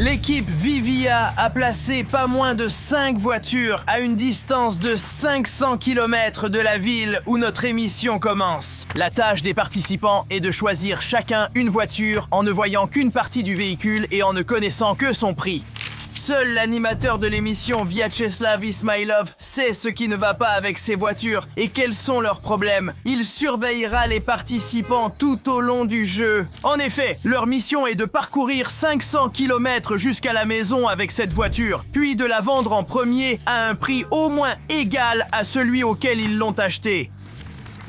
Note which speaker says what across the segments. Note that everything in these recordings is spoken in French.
Speaker 1: L'équipe Vivia a placé pas moins de 5 voitures à une distance de 500 km de la ville où notre émission commence. La tâche des participants est de choisir chacun une voiture en ne voyant qu'une partie du véhicule et en ne connaissant que son prix. Seul l'animateur de l'émission Vyacheslav Ismailov sait ce qui ne va pas avec ces voitures et quels sont leurs problèmes. Il surveillera les participants tout au long du jeu. En effet, leur mission est de parcourir 500 km jusqu'à la maison avec cette voiture, puis de la vendre en premier à un prix au moins égal à celui auquel ils l'ont achetée.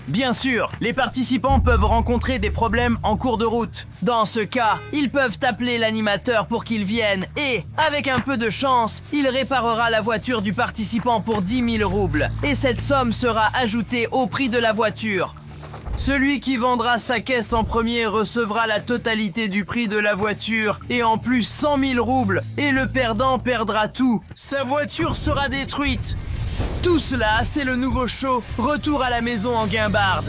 Speaker 1: Bien sûr, les participants peuvent rencontrer des problèmes en cours de route. Dans ce cas, ils peuvent appeler l'animateur pour qu'il vienne et, avec un peu de chance, il réparera la voiture du participant pour 10 000 roubles. Et cette somme sera ajoutée au prix de la voiture. Celui qui vendra sa caisse en premier recevra la totalité du prix de la voiture et en plus 100 000 roubles. Et le perdant perdra tout. Sa voiture sera détruite. Tout cela, c'est le nouveau show Retour à la maison en guimbarde.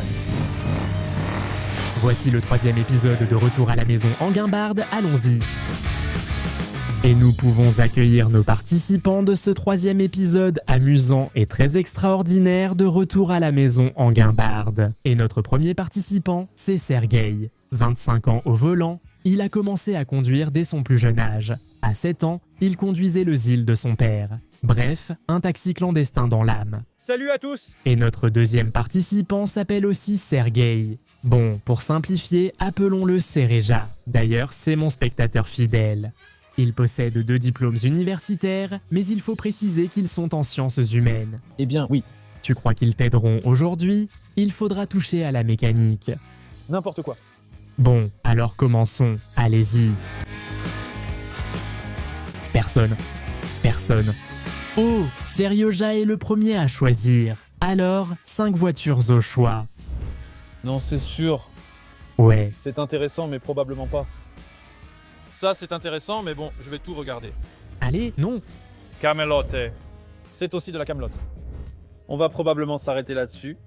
Speaker 2: Voici le 3e épisode de Retour à la maison en guimbarde, allons-y. Et nous pouvons accueillir nos participants de ce 3e épisode amusant et très extraordinaire de Retour à la maison en guimbarde. Et notre premier participant, c'est Sergueï. 25 ans au volant, il a commencé à conduire dès son plus jeune âge. À 7 ans, il conduisait le Zil de son père. Bref, un taxi clandestin dans l'âme.
Speaker 3: Salut à tous!
Speaker 2: Et notre deuxième participant s'appelle aussi Sergueï. Bon, pour simplifier, appelons-le Sereja. D'ailleurs, c'est mon spectateur fidèle. Il possède 2 diplômes universitaires, mais il faut préciser qu'ils sont en sciences humaines.
Speaker 3: Eh bien, oui.
Speaker 2: Tu crois qu'ils t'aideront aujourd'hui? Il faudra toucher à la mécanique.
Speaker 3: N'importe quoi.
Speaker 2: Bon, alors commençons. Allez-y. Personne. Oh, Serioja est le premier à choisir. Alors, 5 voitures au choix.
Speaker 3: Non, c'est sûr.
Speaker 2: Ouais.
Speaker 3: C'est intéressant, mais probablement pas. Ça, c'est intéressant, mais bon, je vais tout regarder.
Speaker 2: Allez, non.
Speaker 4: Camelote.
Speaker 3: C'est aussi de la camelote. On va probablement s'arrêter là-dessus.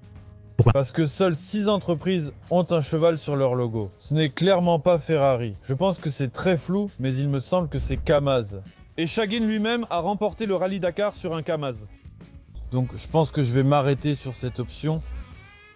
Speaker 2: Pourquoi?
Speaker 5: Parce que seules 6 entreprises ont un cheval sur leur logo. Ce n'est clairement pas Ferrari. Je pense que c'est très flou, mais il me semble que c'est Kamaz.
Speaker 3: Et Chagin lui-même a remporté le rallye Dakar sur un Kamaz.
Speaker 5: Donc je pense que je vais m'arrêter sur cette option.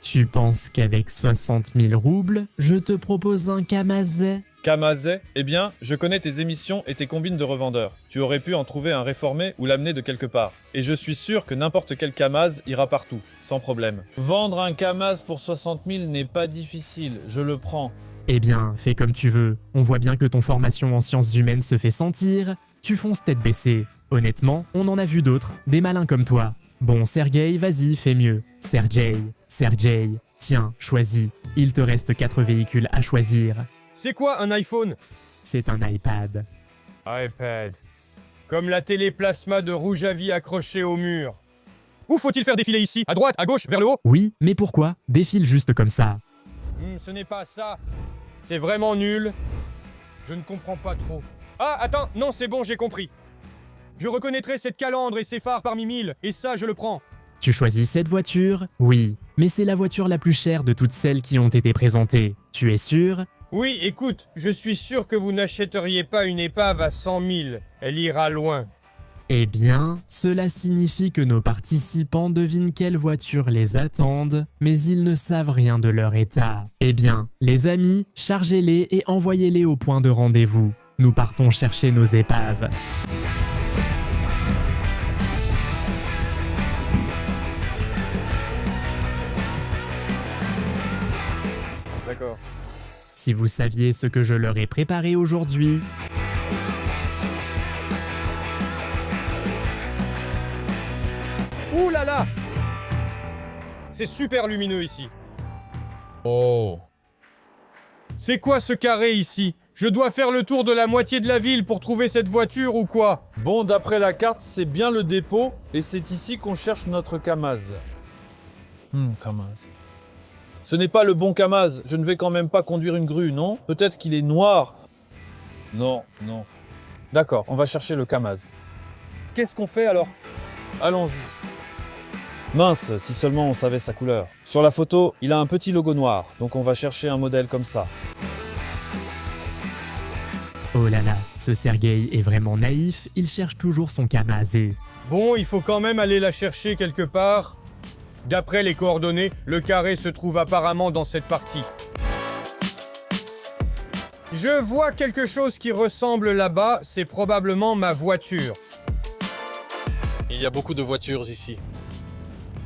Speaker 2: Tu penses qu'avec 60 000 roubles, je te propose un Kamaz?
Speaker 3: Kamaz, eh bien, je connais tes émissions et tes combines de revendeurs. Tu aurais pu en trouver un réformé ou l'amener de quelque part. Et je suis sûr que n'importe quel Kamaz ira partout, sans problème.
Speaker 5: Vendre un Kamaz pour 60 000 n'est pas difficile, je le prends.
Speaker 2: Eh bien, fais comme tu veux. On voit bien que ton formation en sciences humaines se fait sentir. Tu fonces tête baissée. Honnêtement, on en a vu d'autres, des malins comme toi. Bon, Sergueï, vas-y, fais mieux. Sergueï, tiens, choisis. Il te reste 4 véhicules à choisir.
Speaker 4: C'est quoi un iPhone?
Speaker 2: C'est un iPad.
Speaker 4: iPad. Comme la télé plasma de Rouge à vie accrochée au mur. Où faut-il faire défiler ici? À droite, à gauche, vers le haut?
Speaker 2: Oui, mais pourquoi? Défile juste comme ça.
Speaker 4: Ce n'est pas ça. C'est vraiment nul. Je ne comprends pas trop. Ah, attends, non, c'est bon, j'ai compris. Je reconnaîtrai cette calandre et ses phares parmi 1000, et ça, je le prends.
Speaker 2: Tu choisis cette voiture? Oui, mais c'est la voiture la plus chère de toutes celles qui ont été présentées. Tu es sûr?
Speaker 4: Oui, écoute, je suis sûr que vous n'achèteriez pas une épave à 100 000. Elle ira loin.
Speaker 2: Eh bien, cela signifie que nos participants devinent quelles voitures les attendent, mais ils ne savent rien de leur état. Eh bien, les amis, chargez-les et envoyez-les au point de rendez-vous. Nous partons chercher nos épaves.
Speaker 3: D'accord.
Speaker 2: Si vous saviez ce que je leur ai préparé aujourd'hui...
Speaker 4: Ouh là là! C'est super lumineux ici.
Speaker 5: Oh.
Speaker 4: C'est quoi ce carré ici? Je dois faire le tour de la moitié de la ville pour trouver cette voiture ou quoi?
Speaker 5: Bon, d'après la carte, c'est bien le dépôt, et c'est ici qu'on cherche notre Kamaz. Kamaz. Ce n'est pas le bon Kamaz, je ne vais quand même pas conduire une grue, non? Peut-être qu'il est noir. Non. D'accord, on va chercher le Kamaz.
Speaker 3: Qu'est-ce qu'on fait alors?
Speaker 5: Allons-y. Mince, si seulement on savait sa couleur. Sur la photo, il a un petit logo noir, donc on va chercher un modèle comme ça.
Speaker 2: Oh là là, Ce Sergueï est vraiment naïf, il cherche toujours son Kamaz et...
Speaker 4: Bon, il faut quand même aller la chercher quelque part. D'après les coordonnées, le carré se trouve apparemment dans cette partie. Je vois quelque chose qui ressemble là-bas, c'est probablement ma voiture.
Speaker 5: Il y a beaucoup de voitures ici.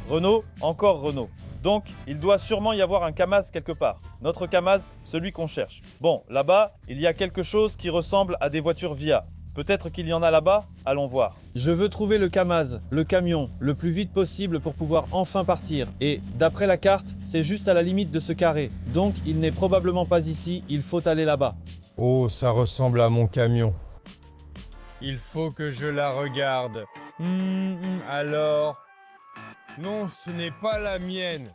Speaker 5: Renault, encore Renault. Donc, il doit sûrement y avoir un Kamaz quelque part. Notre Kamaz, celui qu'on cherche. Bon, là-bas, il y a quelque chose qui ressemble à des voitures Via. Peut-être qu'il y en a là-bas, allons voir. Je veux trouver le Kamaz, le camion, le plus vite possible pour pouvoir enfin partir. Et d'après la carte, c'est juste à la limite de ce carré. Donc, il n'est probablement pas ici, il faut aller là-bas.
Speaker 4: Oh, ça ressemble à mon camion. Il faut que je la regarde. Alors... Non, ce n'est pas la mienne.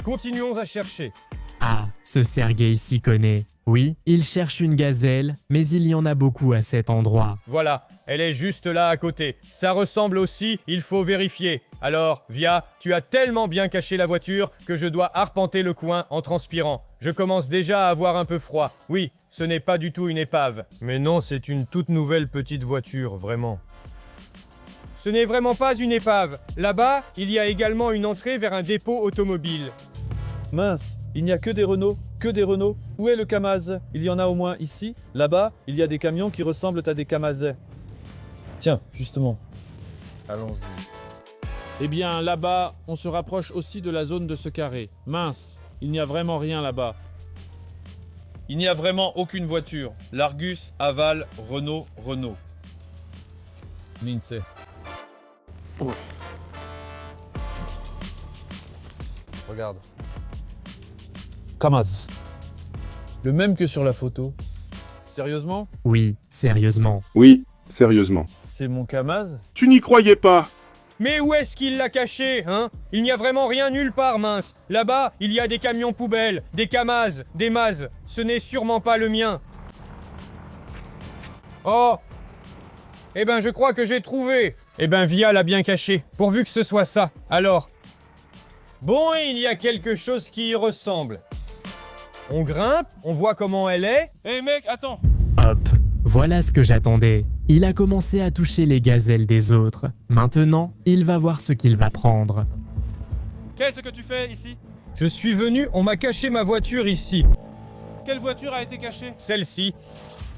Speaker 4: Continuons à chercher.
Speaker 2: Ah, ce Sergueï s'y connaît. Oui, il cherche une gazelle, mais il y en a beaucoup à cet endroit.
Speaker 4: Voilà, elle est juste là à côté. Ça ressemble aussi, il faut vérifier. Alors, Via, tu as tellement bien caché la voiture que je dois arpenter le coin en transpirant. Je commence déjà à avoir un peu froid. Oui, ce n'est pas du tout une épave. Mais non, c'est une toute nouvelle petite voiture, vraiment. Ce n'est vraiment pas une épave. Là-bas, il y a également une entrée vers un dépôt automobile.
Speaker 5: Mince, il n'y a que des Renault, que des Renault. Où est le Kamaz? Il y en a au moins ici. Là-bas, il y a des camions qui ressemblent à des Kamazais. Tiens, justement. Allons-y.
Speaker 6: Eh bien, là-bas, on se rapproche aussi de la zone de ce carré. Mince, il n'y a vraiment rien là-bas.
Speaker 5: Il n'y a vraiment aucune voiture. L'Argus, Aval, Renault, Renault. Lindsay. Regarde. Kamaz. Le même que sur la photo. Sérieusement?
Speaker 2: Oui, sérieusement.
Speaker 7: Oui, sérieusement.
Speaker 5: C'est mon Kamaz?
Speaker 7: Tu n'y croyais pas?
Speaker 4: Mais où est-ce qu'il l'a caché, hein? Il n'y a vraiment rien nulle part, mince. Là-bas, il y a des camions poubelles, des Kamaz, des Maz. Ce n'est sûrement pas le mien. Oh! Eh ben, je crois que j'ai trouvé. Eh ben, Via l'a bien caché, pourvu que ce soit ça. Alors... Bon, il y a quelque chose qui y ressemble. On grimpe, on voit comment elle est.
Speaker 3: Hé mec, attends!
Speaker 2: Hop, voilà ce que j'attendais. Il a commencé à toucher les gazelles des autres. Maintenant, il va voir ce qu'il va prendre.
Speaker 3: Qu'est-ce que tu fais ici?
Speaker 4: Je suis venu, on m'a caché ma voiture ici.
Speaker 3: Quelle voiture a été cachée?
Speaker 4: Celle-ci.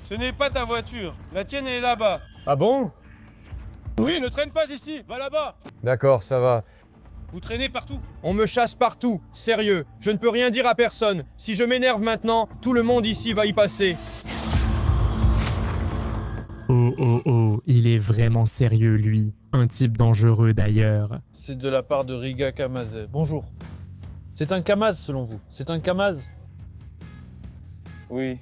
Speaker 3: Ce n'est pas ta voiture, la tienne est là-bas.
Speaker 4: Ah bon?
Speaker 3: Oui, ne traîne pas ici, va là-bas.
Speaker 4: D'accord, ça va.
Speaker 3: Vous traînez partout.
Speaker 4: On me chasse partout, sérieux. Je ne peux rien dire à personne. Si je m'énerve maintenant, tout le monde ici va y passer.
Speaker 2: Oh oh oh, il est vraiment sérieux lui. Un type dangereux d'ailleurs.
Speaker 5: C'est de la part de Riga Kamazé. Bonjour. C'est un Kamaz selon vous? C'est un Kamaz? Oui.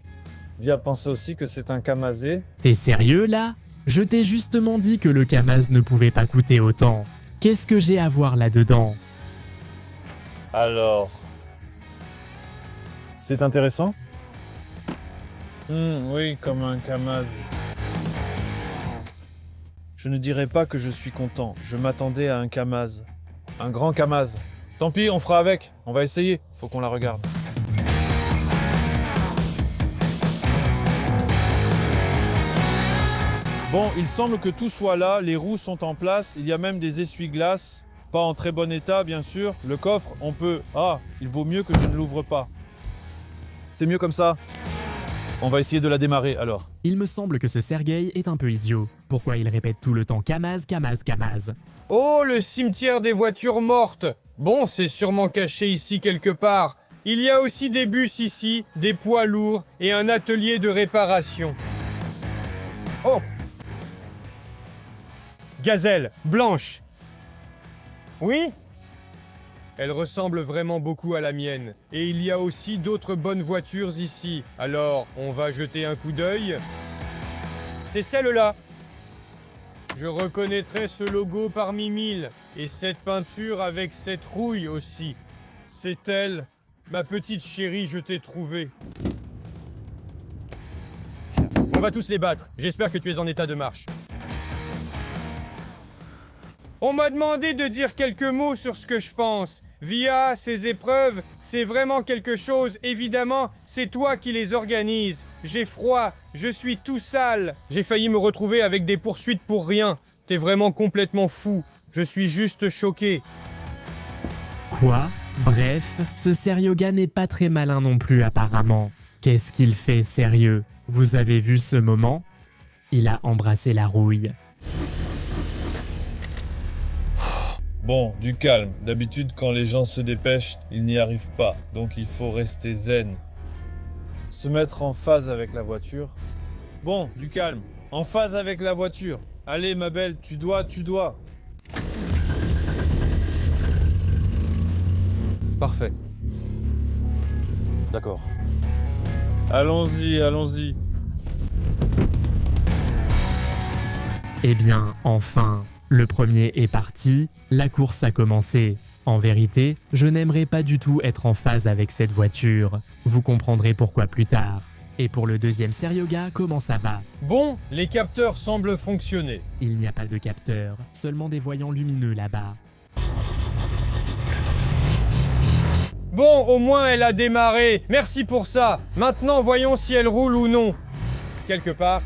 Speaker 5: Via penser aussi que c'est un Kamazé.
Speaker 2: T'es sérieux là? Je t'ai justement dit que le Kamaz ne pouvait pas coûter autant. Qu'est-ce que j'ai à voir là-dedans?
Speaker 5: Alors... C'est intéressant? Oui, comme un Kamaz. Je ne dirais pas que je suis content. Je m'attendais à un Kamaz. Un grand Kamaz. Tant pis, on fera avec. On va essayer. Faut qu'on la regarde. Bon, il semble que tout soit là, les roues sont en place, il y a même des essuie-glaces, pas en très bon état bien sûr. Le coffre, on peut... Ah, il vaut mieux que je ne l'ouvre pas. C'est mieux comme ça. On va essayer de la démarrer alors.
Speaker 2: Il me semble que ce Sergueï est un peu idiot. Pourquoi il répète tout le temps Kamaz, Kamaz, Kamaz?
Speaker 4: Oh, le cimetière des voitures mortes. Bon, c'est sûrement caché ici quelque part. Il y a aussi des bus ici, des poids lourds et un atelier de réparation. Oh! Gazelle, blanche. Oui? Elle ressemble vraiment beaucoup à la mienne. Et il y a aussi d'autres bonnes voitures ici. Alors, on va jeter un coup d'œil. C'est celle-là. Je reconnaîtrai ce logo parmi mille. Et cette peinture avec cette rouille aussi. C'est elle. Ma petite chérie, je t'ai trouvée. On va tous les battre. J'espère que tu es en état de marche. On m'a demandé de dire quelques mots sur ce que je pense. Via, ces épreuves, c'est vraiment quelque chose. Évidemment, c'est toi qui les organises. J'ai froid, je suis tout sale. J'ai failli me retrouver avec des poursuites pour rien. T'es vraiment complètement fou. Je suis juste choqué.
Speaker 2: Quoi? Bref, ce Seryoga n'est pas très malin non plus apparemment. Qu'est-ce qu'il fait sérieux? Vous avez vu ce moment? Il a embrassé la rouille.
Speaker 3: Bon, du calme. D'habitude, quand les gens se dépêchent, ils n'y arrivent pas. Donc il faut rester zen. Se mettre en phase avec la voiture. Bon, du calme. En phase avec la voiture. Allez, ma belle, tu dois. Parfait. D'accord. Allons-y.
Speaker 2: Eh bien, enfin, le premier est parti, la course a commencé. En vérité, je n'aimerais pas du tout être en phase avec cette voiture. Vous comprendrez pourquoi plus tard. Et pour le deuxième Seryoga, comment ça va?
Speaker 4: Bon, les capteurs semblent fonctionner.
Speaker 2: Il n'y a pas de capteur, seulement des voyants lumineux là-bas.
Speaker 4: Bon, au moins elle a démarré. Merci pour ça. Maintenant, voyons si elle roule ou non. Quelque part.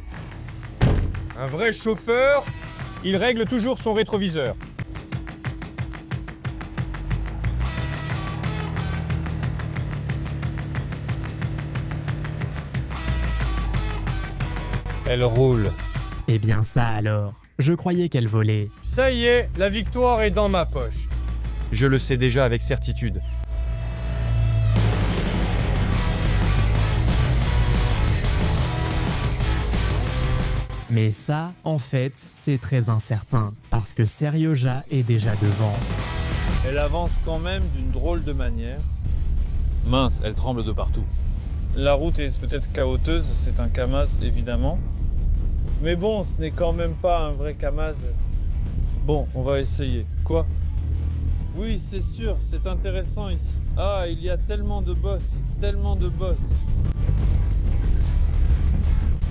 Speaker 4: Un vrai chauffeur, il règle toujours son rétroviseur. Elle roule.
Speaker 2: Eh bien ça alors, je croyais qu'elle volait.
Speaker 4: Ça y est, la victoire est dans ma poche. Je le sais déjà avec certitude.
Speaker 2: Mais ça, en fait, c'est très incertain, parce que Seryoga est déjà devant.
Speaker 3: Elle avance quand même d'une drôle de manière. Mince, elle tremble de partout. La route est peut-être chaoteuse, c'est un Kamaz évidemment. Mais bon, ce n'est quand même pas un vrai Kamaz. Bon, on va essayer. Quoi? Oui, c'est sûr, c'est intéressant ici. Ah, il y a tellement de boss.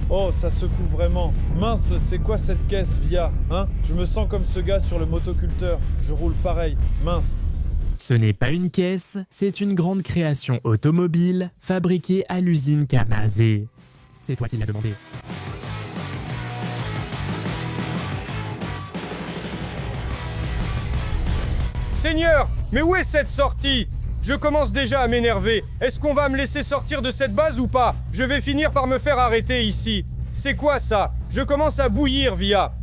Speaker 3: Oh, ça secoue vraiment. Mince, c'est quoi cette caisse, Via? Hein? Je me sens comme ce gars sur le motoculteur. Je roule pareil. Mince.
Speaker 2: Ce n'est pas une caisse, c'est une grande création automobile fabriquée à l'usine Kamaz. C'est toi qui l'as demandé.
Speaker 4: Seigneur, mais où est cette sortie? Je commence déjà à m'énerver. Est-ce qu'on va me laisser sortir de cette base ou pas? Je vais finir par me faire arrêter ici. C'est quoi ça? Je commence à bouillir, Via.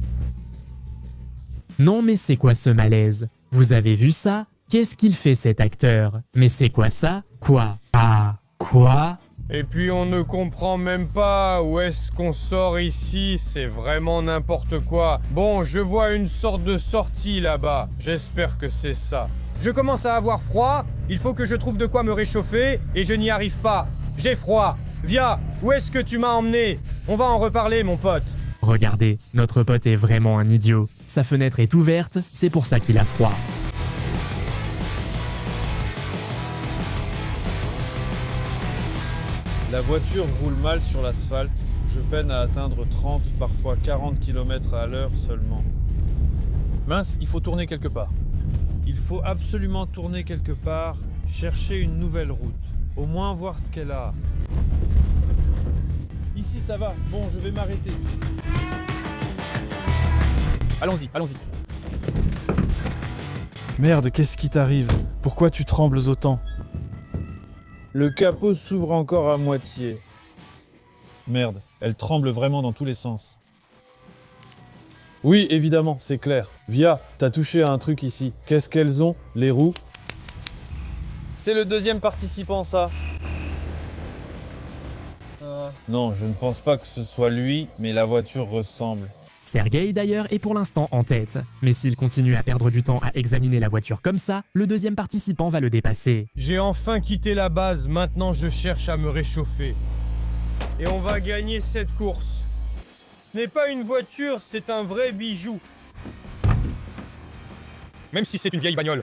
Speaker 2: Non mais c'est quoi ce malaise? Vous avez vu ça? Qu'est-ce qu'il fait cet acteur? Mais c'est quoi ça? Quoi? Ah, quoi?
Speaker 4: Et puis on ne comprend même pas où est-ce qu'on sort ici, c'est vraiment n'importe quoi. Bon, je vois une sorte de sortie là-bas. J'espère que c'est ça. Je commence à avoir froid, il faut que je trouve de quoi me réchauffer, et je n'y arrive pas. J'ai froid. Via, où est-ce que tu m'as emmené? On va en reparler, mon pote.
Speaker 2: Regardez, notre pote est vraiment un idiot. Sa fenêtre est ouverte, c'est pour ça qu'il a froid.
Speaker 3: La voiture roule mal sur l'asphalte. Je peine à atteindre 30, parfois 40 km à l'heure seulement. Mince, il faut tourner quelque part. Il faut absolument tourner quelque part, chercher une nouvelle route. Au moins voir ce qu'elle a. Ici ça va. Bon, je vais m'arrêter. Allons-y. Merde, qu'est-ce qui t'arrive? Pourquoi tu trembles autant? Le capot s'ouvre encore à moitié. Merde, elle tremble vraiment dans tous les sens. Oui, évidemment, c'est clair. Via, t'as touché à un truc ici. Qu'est-ce qu'elles ont, les roues? C'est le deuxième participant, ça. Non, je ne pense pas que ce soit lui, mais la voiture ressemble.
Speaker 2: Sergei d'ailleurs est pour l'instant en tête. Mais s'il continue à perdre du temps à examiner la voiture comme ça, le deuxième participant va le dépasser.
Speaker 4: J'ai enfin quitté la base, maintenant je cherche à me réchauffer. Et on va gagner cette course. Ce n'est pas une voiture, c'est un vrai bijou. Même si c'est une vieille bagnole.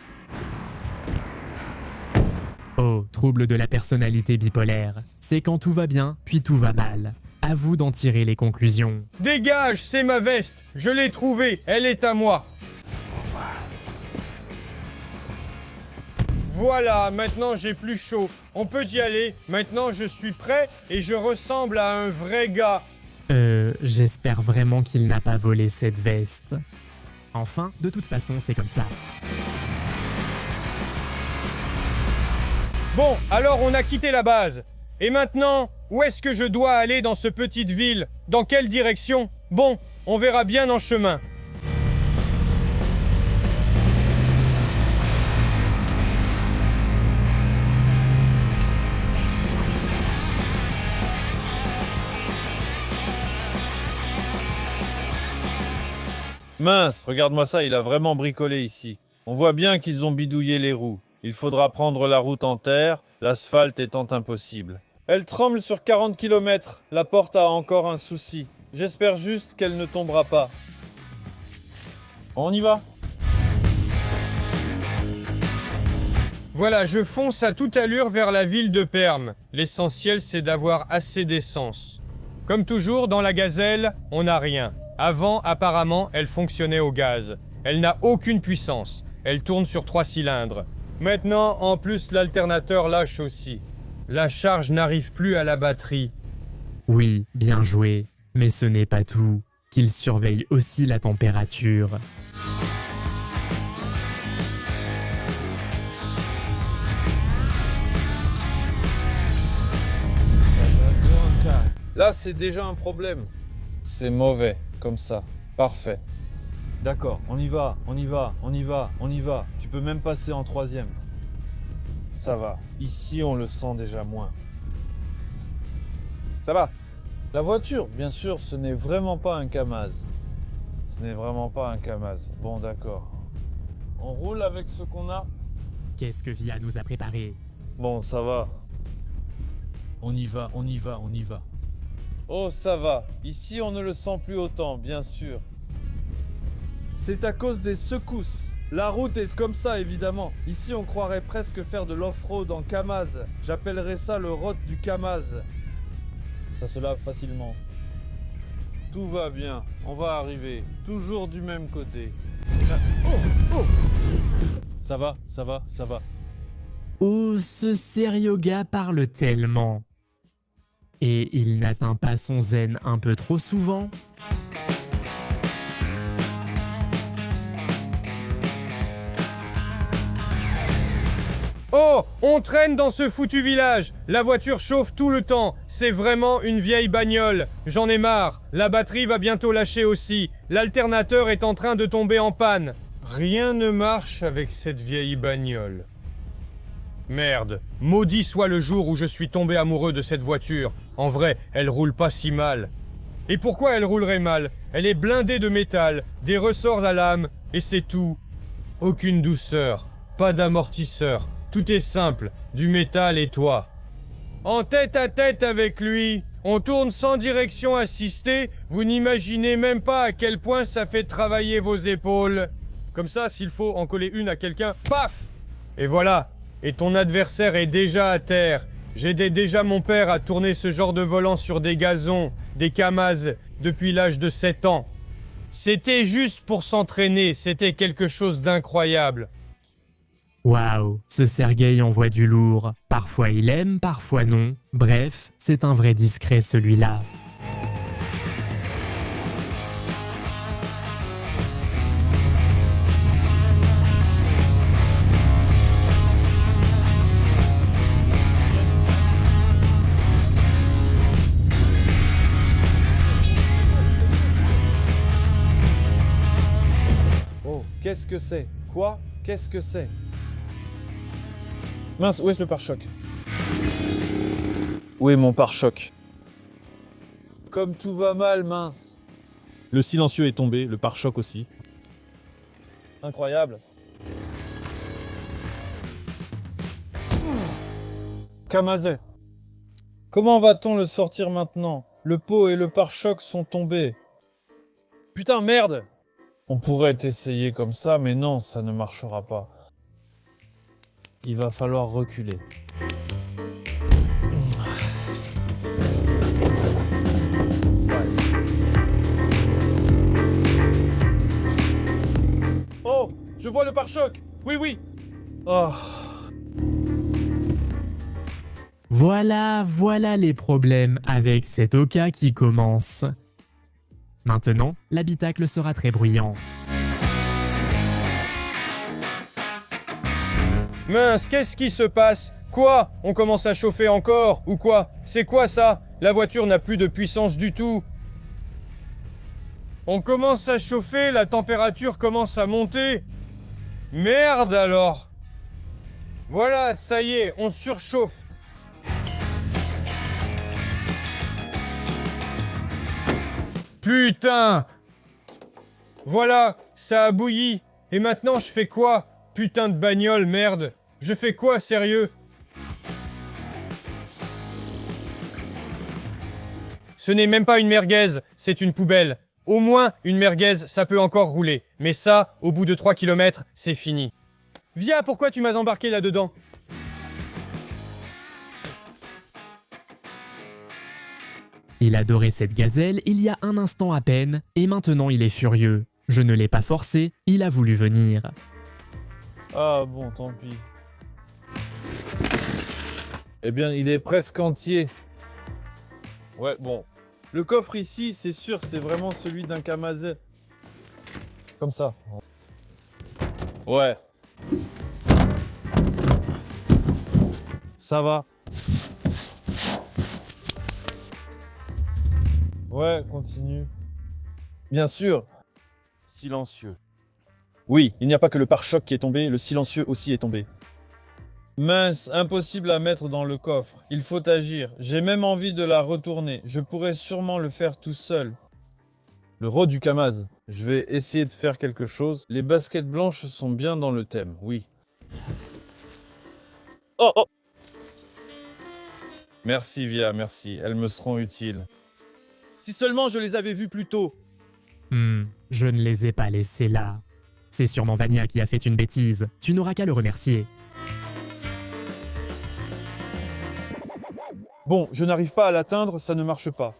Speaker 2: Oh, trouble de la personnalité bipolaire. C'est quand tout va bien, puis tout va mal. À vous d'en tirer les conclusions.
Speaker 4: Dégage, c'est ma veste. Je l'ai trouvée, elle est à moi. Voilà, maintenant j'ai plus chaud. On peut y aller. Maintenant je suis prêt et je ressemble à un vrai gars.
Speaker 2: J'espère vraiment qu'il n'a pas volé cette veste. Enfin, de toute façon, c'est comme ça.
Speaker 4: Bon, alors on a quitté la base. Et maintenant, où est-ce que je dois aller dans cette petite ville? Dans quelle direction? Bon, on verra bien en chemin.
Speaker 3: Mince, regarde-moi ça, il a vraiment bricolé ici. On voit bien qu'ils ont bidouillé les roues. Il faudra prendre la route en terre, l'asphalte étant impossible. Elle tremble sur 40 km. La porte a encore un souci. J'espère juste qu'elle ne tombera pas. On y va.
Speaker 4: Voilà, je fonce à toute allure vers la ville de Perm. L'essentiel, c'est d'avoir assez d'essence. Comme toujours, dans la gazelle, on n'a rien. Avant, apparemment, elle fonctionnait au gaz. Elle n'a aucune puissance. Elle tourne sur 3 cylindres. Maintenant, en plus, l'alternateur lâche aussi. La charge n'arrive plus à la batterie.
Speaker 2: Oui, bien joué. Mais ce n'est pas tout. Qu'il surveille aussi la température.
Speaker 3: Là, c'est déjà un problème. C'est mauvais, comme ça. Parfait. D'accord, on y va, on y va, on y va, on y va. Tu peux même passer en 3e. Ça va. Ici, on le sent déjà moins. Ça va. La voiture, bien sûr, ce n'est vraiment pas un Kamaz. Ce n'est vraiment pas un Kamaz. Bon, d'accord. On roule avec ce qu'on a.
Speaker 2: Qu'est-ce que Via nous a préparé?
Speaker 3: Bon, ça va.
Speaker 6: On y va, on y va, on y va.
Speaker 3: Oh, ça va. Ici, on ne le sent plus autant, bien sûr. C'est à cause des secousses. La route est comme ça, évidemment. Ici, on croirait presque faire de l'off-road en Kamaz. J'appellerais ça le rot du Kamaz. Ça se lave facilement. Tout va bien. On va arriver. Toujours du même côté. Oh, oh. Ça va, ça va, ça va.
Speaker 2: Oh, ce sérieux gars parle tellement. Et il n'atteint pas son zen un peu trop souvent?
Speaker 4: Oh, on traîne dans ce foutu village. La voiture chauffe tout le temps. C'est vraiment une vieille bagnole. J'en ai marre. La batterie va bientôt lâcher aussi. L'alternateur est en train de tomber en panne. Rien ne marche avec cette vieille bagnole. Merde, maudit soit le jour où je suis tombé amoureux de cette voiture. En vrai, elle roule pas si mal. Et pourquoi elle roulerait mal? Elle est blindée de métal, des ressorts à lame, et c'est tout. Aucune douceur, pas d'amortisseur, tout est simple, du métal et toi. En tête à tête avec lui, on tourne sans direction assistée, vous n'imaginez même pas à quel point ça fait travailler vos épaules. Comme ça, s'il faut en coller une à quelqu'un, paf! Et voilà. Et ton adversaire est déjà à terre. J'aidais déjà mon père à tourner ce genre de volant sur des gazons, des Kamaz, depuis l'âge de 7 ans. C'était juste pour s'entraîner, c'était quelque chose d'incroyable.
Speaker 2: Waouh, ce Sergueï envoie du lourd. Parfois il aime, parfois non. Bref, c'est un vrai discret celui-là.
Speaker 3: Qu'est-ce que c'est? Quoi? Qu'est-ce que c'est? Mince, où est-ce le pare-choc? Où est mon pare-choc? Comme tout va mal, mince. Le silencieux est tombé, le pare-choc aussi. Incroyable. Kamazé. Comment va-t-on le sortir maintenant? Le pot et le pare-choc sont tombés. Putain, merde! On pourrait essayer comme ça, mais non, ça ne marchera pas. Il va falloir reculer. Oh, je vois le pare-choc. Oui, oui. Oh,
Speaker 2: Voilà les problèmes avec cet Oka qui commence. Maintenant, l'habitacle sera très bruyant.
Speaker 4: Mince, qu'est-ce qui se passe? Quoi? On commence à chauffer encore? Ou quoi? C'est quoi ça? La voiture n'a plus de puissance du tout. On commence à chauffer, la température commence à monter. Merde alors! Voilà, ça y est, on surchauffe. Putain! Voilà, ça a bouilli. Et maintenant, je fais quoi? Putain de bagnole, merde. Je fais quoi, sérieux? Ce n'est même pas une merguez, c'est une poubelle. Au moins, une merguez, ça peut encore rouler. Mais ça, au bout de 3 km, c'est fini. Via, pourquoi tu m'as embarqué là-dedans?
Speaker 2: Il adorait cette gazelle il y a un instant à peine, et maintenant il est furieux. Je ne l'ai pas forcé, il a voulu venir.
Speaker 3: Ah bon, tant pis. Eh bien, il est presque entier. Ouais, bon. Le coffre ici, c'est sûr, c'est vraiment celui d'un Kamaz. Comme ça. Ouais. Ça va. Ouais, continue. Bien sûr. Silencieux. Oui, il n'y a pas que le pare-choc qui est tombé, le silencieux aussi est tombé. Mince, impossible à mettre dans le coffre. Il faut agir. J'ai même envie de la retourner. Je pourrais sûrement le faire tout seul. Le rôle du Kamaz. Je vais essayer de faire quelque chose. Les baskets blanches sont bien dans le thème, oui. Oh, oh. Merci Via, merci. Elles me seront utiles. Si seulement je les avais vues plus tôt.
Speaker 2: Je ne les ai pas laissés là. C'est sûrement Vania qui a fait une bêtise. Tu n'auras qu'à le remercier.
Speaker 3: Bon, je n'arrive pas à l'atteindre, ça ne marche pas.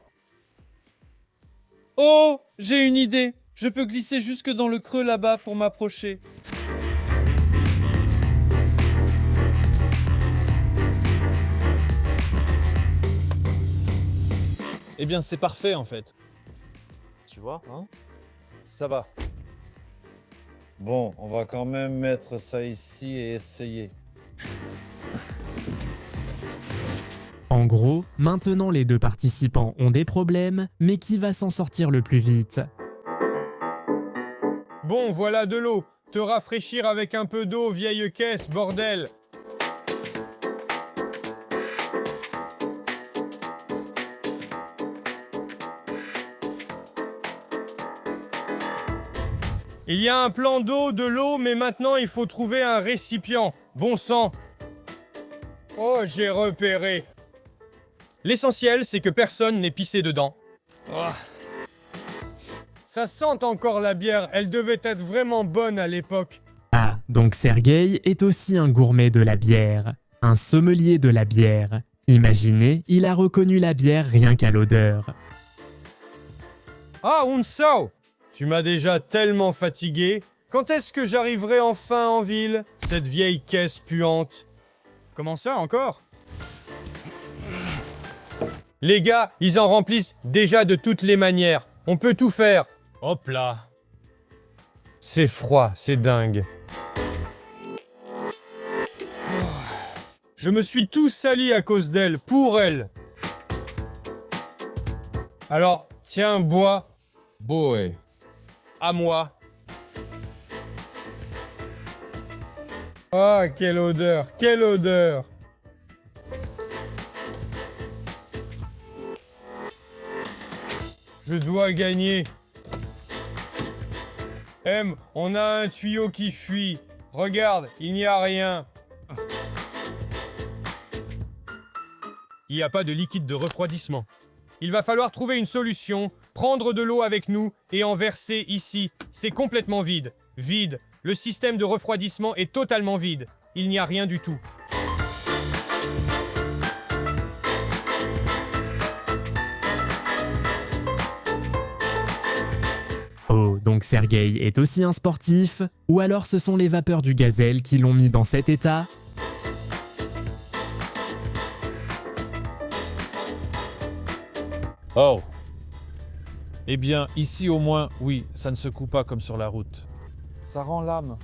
Speaker 3: Oh, j'ai une idée. Je peux glisser jusque dans le creux là-bas pour m'approcher. Eh bien, c'est parfait en fait. Tu vois, hein? Ça va. Bon, on va quand même mettre ça ici et essayer.
Speaker 2: En gros, maintenant les deux participants ont des problèmes, mais qui va s'en sortir le plus vite?
Speaker 4: Bon, voilà de l'eau. Te rafraîchir avec un peu d'eau, vieille caisse, bordel. Il y a un plan d'eau, de l'eau, mais maintenant il faut trouver un récipient. Bon sang. Oh, j'ai repéré. L'essentiel, c'est que personne n'ait pissé dedans. Oh. Ça sent encore la bière, elle devait être vraiment bonne à l'époque.
Speaker 2: Ah, donc Sergueï est aussi un gourmet de la bière, un sommelier de la bière. Imaginez, il a reconnu la bière rien qu'à l'odeur.
Speaker 4: Ah, Unsao! Tu m'as déjà tellement fatigué. Quand est-ce que j'arriverai enfin en ville? Cette vieille caisse puante. Comment ça encore? Les gars, ils en remplissent déjà de toutes les manières. On peut tout faire. Hop là. C'est froid, c'est dingue. Je me suis tout sali à cause d'elle, pour elle. Alors, tiens, bois. Boé. À moi. Ah, quelle odeur, quelle odeur. Je dois gagner. M, on a un tuyau qui fuit. Regarde, il n'y a rien. Il n'y a pas de liquide de refroidissement. Il va falloir trouver une solution, prendre de l'eau avec nous et en verser ici. C'est complètement vide. Vide. Le système de refroidissement est totalement vide. Il n'y a rien du tout.
Speaker 2: Oh, donc Sergueï est aussi un sportif? Ou alors ce sont les vapeurs du gazelle qui l'ont mis dans cet état?
Speaker 5: Oh. Eh bien, ici au moins, oui, ça ne secoue pas comme sur la route. Ça rend l'âme.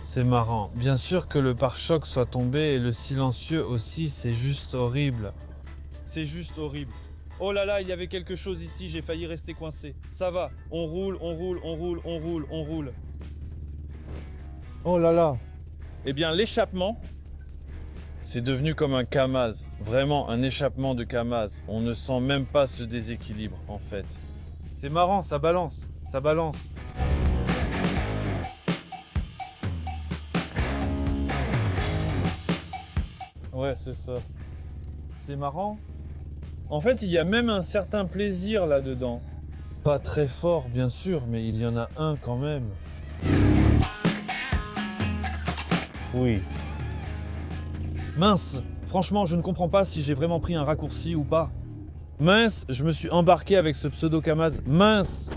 Speaker 5: C'est marrant. Bien sûr que le pare-choc soit tombé et le silencieux aussi, c'est juste horrible. C'est juste horrible. Oh là là, il y avait quelque chose ici, j'ai failli rester coincé. Ça va, on roule, on roule, on roule, on roule, on roule. Oh là là. Eh bien, l'échappement, c'est devenu comme un Kamaz. Vraiment, un échappement de Kamaz. On ne sent même pas ce déséquilibre, en fait. C'est marrant, ça balance, ça balance. Ouais, c'est ça. C'est marrant. En fait, il y a même un certain plaisir là-dedans. Pas très fort, bien sûr, mais il y en a un quand même. Oui. Mince, franchement, je ne comprends pas si j'ai vraiment pris un raccourci ou pas. Mince, je me suis embarqué avec ce pseudo-Kamaz. Mince.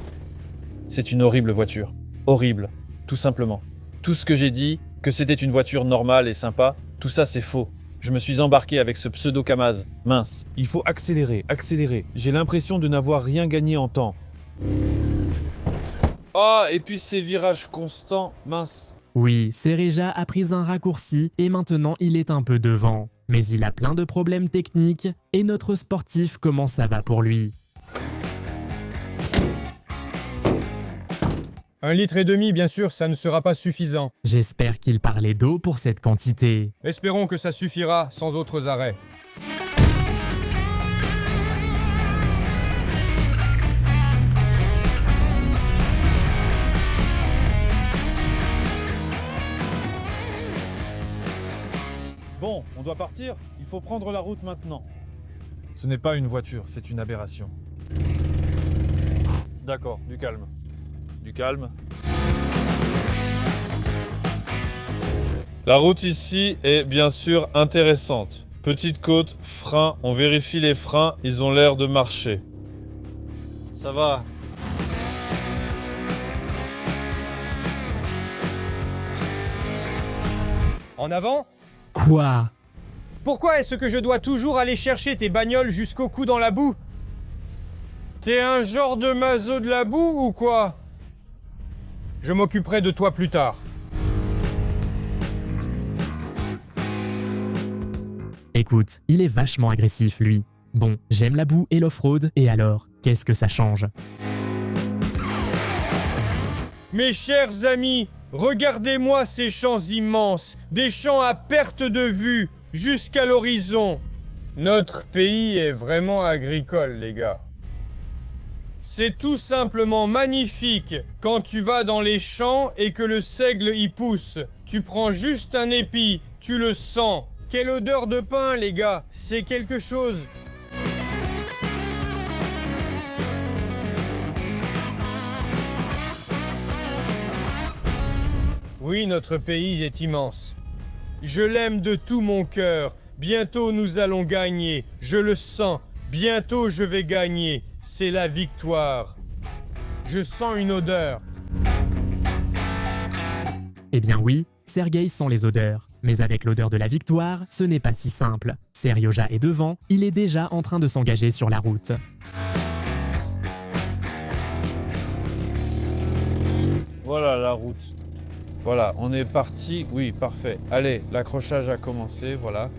Speaker 5: C'est une horrible voiture. Horrible. Tout simplement. Tout ce que j'ai dit, que c'était une voiture normale et sympa, tout ça c'est faux. Je me suis embarqué avec ce pseudo-Kamaz. Mince. Il faut accélérer, accélérer. J'ai l'impression de n'avoir rien gagné en temps. Oh, et puis ces virages constants. Mince.
Speaker 2: Oui, Sereja a pris un raccourci et maintenant il est un peu devant. Mais il a plein de problèmes techniques et notre sportif, comment ça va pour lui?
Speaker 4: 1,5 litre, bien sûr, ça ne sera pas suffisant.
Speaker 2: J'espère qu'il parlait d'eau pour cette quantité.
Speaker 4: Espérons que ça suffira sans autres arrêts.
Speaker 5: Bon, on doit partir. Il faut prendre la route maintenant. Ce n'est pas une voiture, c'est une aberration. D'accord, du calme. Du calme. La route ici est bien sûr intéressante. Petite côte, frein, on vérifie les freins, ils ont l'air de marcher. Ça va.
Speaker 4: En avant?
Speaker 2: Quoi?
Speaker 4: Pourquoi est-ce que je dois toujours aller chercher tes bagnoles jusqu'au cou dans la boue? T'es un genre de maso de la boue ou quoi? Je m'occuperai de toi plus tard.
Speaker 2: Écoute, il est vachement agressif lui. Bon, j'aime la boue et l'off-road, et alors, qu'est-ce que ça change?
Speaker 4: Mes chers amis, regardez-moi ces champs immenses, des champs à perte de vue, jusqu'à l'horizon. Notre pays est vraiment agricole, les gars. C'est tout simplement magnifique quand tu vas dans les champs et que le seigle y pousse. Tu prends juste un épi, tu le sens. Quelle odeur de pain, les gars, c'est quelque chose. Oui, notre pays est immense. Je l'aime de tout mon cœur. Bientôt nous allons gagner. Je le sens. Bientôt je vais gagner. C'est la victoire. Je sens une odeur.
Speaker 2: Eh bien oui, Sergueï sent les odeurs. Mais avec l'odeur de la victoire, ce n'est pas si simple. Serioja est devant, il est déjà en train de s'engager sur la route.
Speaker 5: Voilà la route. Voilà, on est parti. Oui, parfait. Allez, l'accrochage a commencé, voilà.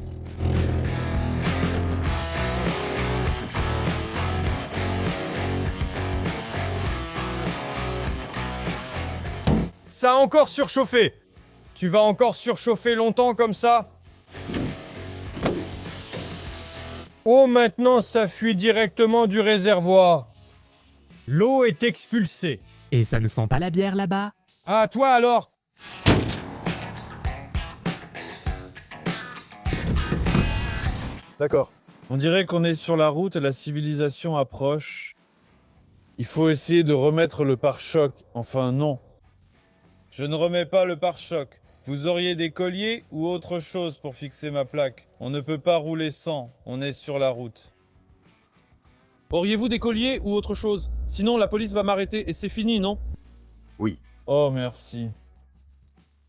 Speaker 4: Ça a encore surchauffé. Tu vas encore surchauffer longtemps comme ça? Oh, maintenant ça fuit directement du réservoir. L'eau est expulsée.
Speaker 2: Et ça ne sent pas la bière là-bas?
Speaker 4: Ah, toi alors?
Speaker 5: D'accord. On dirait qu'on est sur la route et la civilisation approche. Il faut essayer de remettre le pare-choc. Enfin, non. Je ne remets pas le pare-choc. Vous auriez des colliers ou autre chose pour fixer ma plaque. On ne peut pas rouler sans. On est sur la route. Auriez-vous des colliers ou autre chose? Sinon, la police va m'arrêter et c'est fini, non?
Speaker 1: Oui.
Speaker 5: Oh, merci.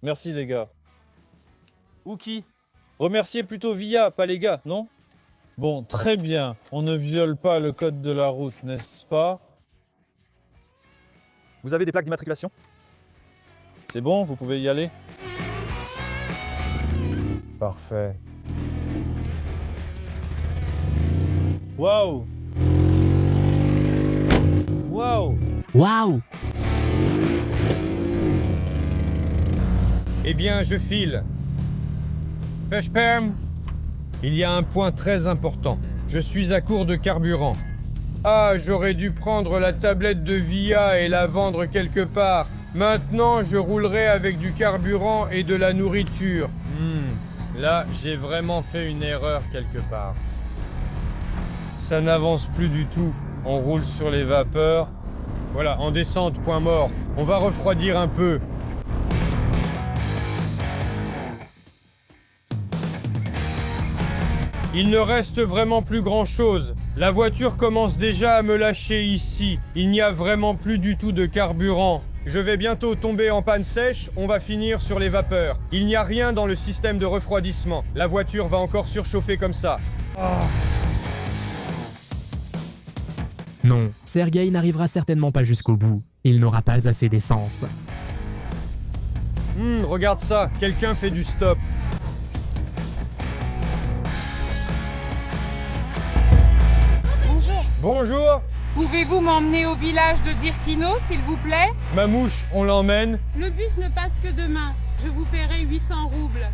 Speaker 5: Merci, les gars. Ou qui? Remerciez plutôt Via, pas les gars, non? Bon, très bien. On ne viole pas le code de la route, n'est-ce pas? Vous avez des plaques d'immatriculation? C'est bon, vous pouvez y aller? Parfait. Waouh! Waouh!
Speaker 2: Waouh!
Speaker 4: Eh bien, je file. Peshperm, il y a un point très important. Je suis à court de carburant. Ah, j'aurais dû prendre la tablette de VIA et la vendre quelque part. Maintenant, je roulerai avec du carburant et de la nourriture. Là, j'ai vraiment fait une erreur quelque part. Ça n'avance plus du tout. On roule sur les vapeurs. Voilà, en descente, point mort. On va refroidir un peu. Il ne reste vraiment plus grand-chose. La voiture commence déjà à me lâcher ici. Il n'y a vraiment plus du tout de carburant. Je vais bientôt tomber en panne sèche, on va finir sur les vapeurs. Il n'y a rien dans le système de refroidissement. La voiture va encore surchauffer comme ça.
Speaker 2: Non, Sergueï n'arrivera certainement pas jusqu'au bout. Il n'aura pas assez d'essence.
Speaker 4: Regarde ça, quelqu'un fait du stop.
Speaker 8: Bonjour.
Speaker 4: Bonjour.
Speaker 8: Pouvez-vous m'emmener au village de Dirkino, s'il vous plaît?
Speaker 4: Mamouche, on l'emmène.
Speaker 8: Le bus ne passe que demain. Je vous paierai 800 roubles.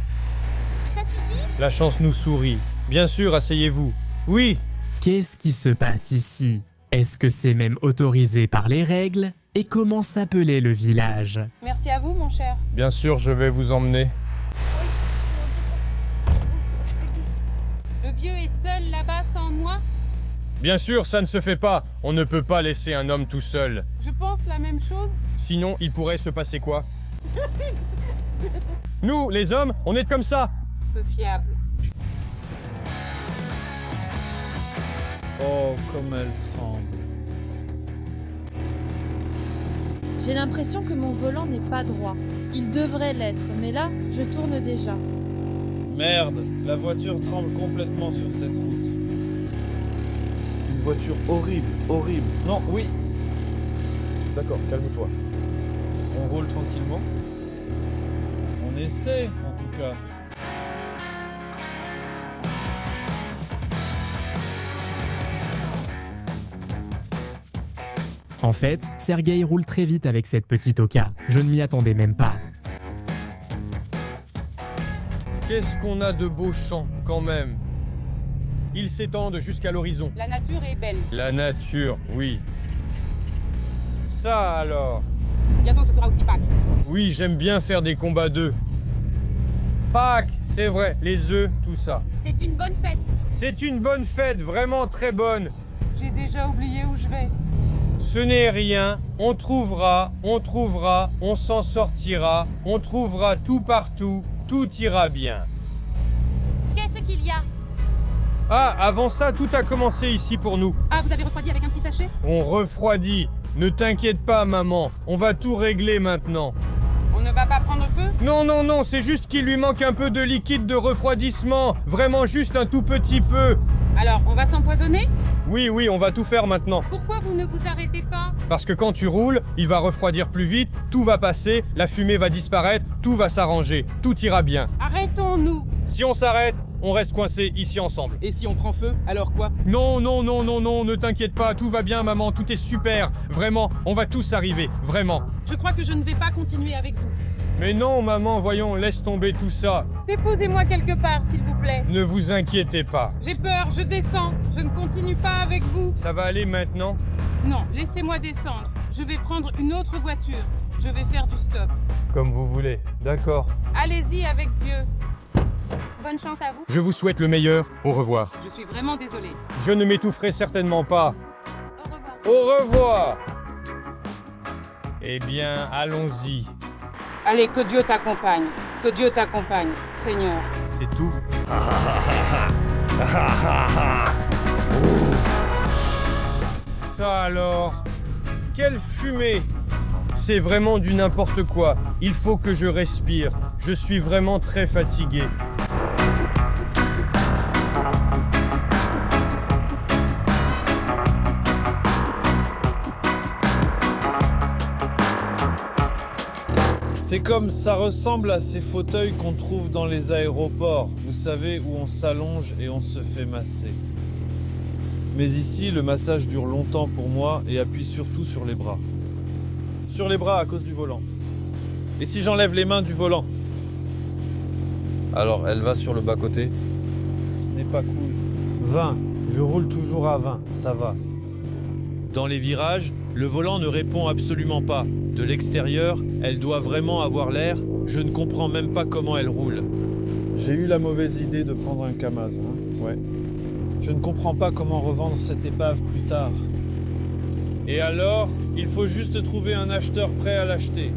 Speaker 8: Ça suffit?
Speaker 4: La chance nous sourit. Bien sûr, asseyez-vous. Oui.
Speaker 2: Qu'est-ce qui se passe ici? Est-ce que c'est même autorisé par les règles? Et comment s'appelait le village?
Speaker 8: Merci à vous, mon cher.
Speaker 4: Bien sûr, je vais vous emmener.
Speaker 8: Le vieux est seul là-bas sans moi?
Speaker 4: Bien sûr, ça ne se fait pas. On ne peut pas laisser un homme tout seul.
Speaker 8: Je pense la même chose.
Speaker 4: Sinon, il pourrait se passer quoi? Nous, les hommes, on est comme ça.
Speaker 8: Peu fiable.
Speaker 5: Oh, comme elle tremble.
Speaker 9: J'ai l'impression que mon volant n'est pas droit. Il devrait l'être, mais là, je tourne déjà.
Speaker 5: Merde, la voiture tremble complètement sur cette route. Une voiture horrible, horrible. Non, oui. D'accord, calme-toi. On roule tranquillement. On essaie, en tout cas.
Speaker 2: En fait, Sergueï roule très vite avec cette petite Oka. Je ne m'y attendais même pas.
Speaker 4: Qu'est-ce qu'on a de beaux champs, quand même. Ils s'étendent jusqu'à l'horizon.
Speaker 8: La nature est belle.
Speaker 4: La nature, oui. Ça alors.
Speaker 8: Bientôt, ce sera aussi Pâques.
Speaker 4: Oui, j'aime bien faire des combats d'œufs. Pâques, c'est vrai, les œufs, tout ça.
Speaker 8: C'est une bonne fête.
Speaker 4: C'est une bonne fête, vraiment très bonne.
Speaker 8: J'ai déjà oublié où je vais.
Speaker 4: Ce n'est rien, on trouvera, on s'en sortira, on trouvera tout partout, tout ira bien.
Speaker 8: Qu'est-ce qu'il y a?
Speaker 4: Ah, avant ça, tout a commencé ici pour nous.
Speaker 8: Ah, vous avez refroidi avec un petit sachet?
Speaker 4: On refroidit. Ne t'inquiète pas, maman, on va tout régler maintenant.
Speaker 8: On ne va pas prendre feu?
Speaker 4: Non, non, non, c'est juste qu'il lui manque un peu de liquide de refroidissement. Vraiment juste un tout petit peu.
Speaker 8: Alors, on va s'empoisonner?
Speaker 4: Oui, oui, on va tout faire maintenant.
Speaker 8: Pourquoi vous ne vous arrêtez pas?
Speaker 4: Parce que quand tu roules, il va refroidir plus vite, tout va passer, la fumée va disparaître, tout va s'arranger, tout ira bien.
Speaker 8: Arrêtons-nous.
Speaker 4: Si on s'arrête, on reste coincés ici ensemble.
Speaker 8: Et si on prend feu, alors quoi?
Speaker 4: Non, non, non, non, non, ne t'inquiète pas, tout va bien, maman, tout est super. Vraiment, on va tous arriver, vraiment.
Speaker 8: Je crois que je ne vais pas continuer avec vous.
Speaker 4: Mais non, maman, voyons, laisse tomber tout ça.
Speaker 8: Déposez-moi quelque part, s'il vous plaît.
Speaker 4: Ne vous inquiétez pas.
Speaker 8: J'ai peur, je descends. Je ne continue pas avec vous.
Speaker 4: Ça va aller maintenant?
Speaker 8: Non, laissez-moi descendre. Je vais prendre une autre voiture. Je vais faire du stop.
Speaker 4: Comme vous voulez, d'accord.
Speaker 8: Allez-y avec Dieu. Bonne chance à vous.
Speaker 4: Je vous souhaite le meilleur, au revoir.
Speaker 8: Je suis vraiment désolée.
Speaker 4: Je ne m'étoufferai certainement pas.
Speaker 8: Au revoir.
Speaker 4: Au revoir. Eh bien, allons-y.
Speaker 8: Allez, que Dieu t'accompagne. Que Dieu t'accompagne, Seigneur.
Speaker 5: C'est tout.
Speaker 4: Ça alors? Quelle fumée! C'est vraiment du n'importe quoi. Il faut que je respire. Je suis vraiment très fatigué.
Speaker 5: C'est comme ça ressemble à ces fauteuils qu'on trouve dans les aéroports, vous savez, où on s'allonge et on se fait masser. Mais ici, le massage dure longtemps pour moi et appuie surtout sur les bras. Sur les bras à cause du volant. Et si j'enlève les mains du volant? Alors, elle va sur le bas-côté. Ce n'est pas cool. 20. Je roule toujours à 20, ça va. Dans les virages, le volant ne répond absolument pas. De l'extérieur, elle doit vraiment avoir l'air. Je ne comprends même pas comment elle roule. J'ai eu la mauvaise idée de prendre un Kamaz, hein. Ouais. Je ne comprends pas comment revendre cette épave plus tard. Et alors, il faut juste trouver un acheteur prêt à l'acheter.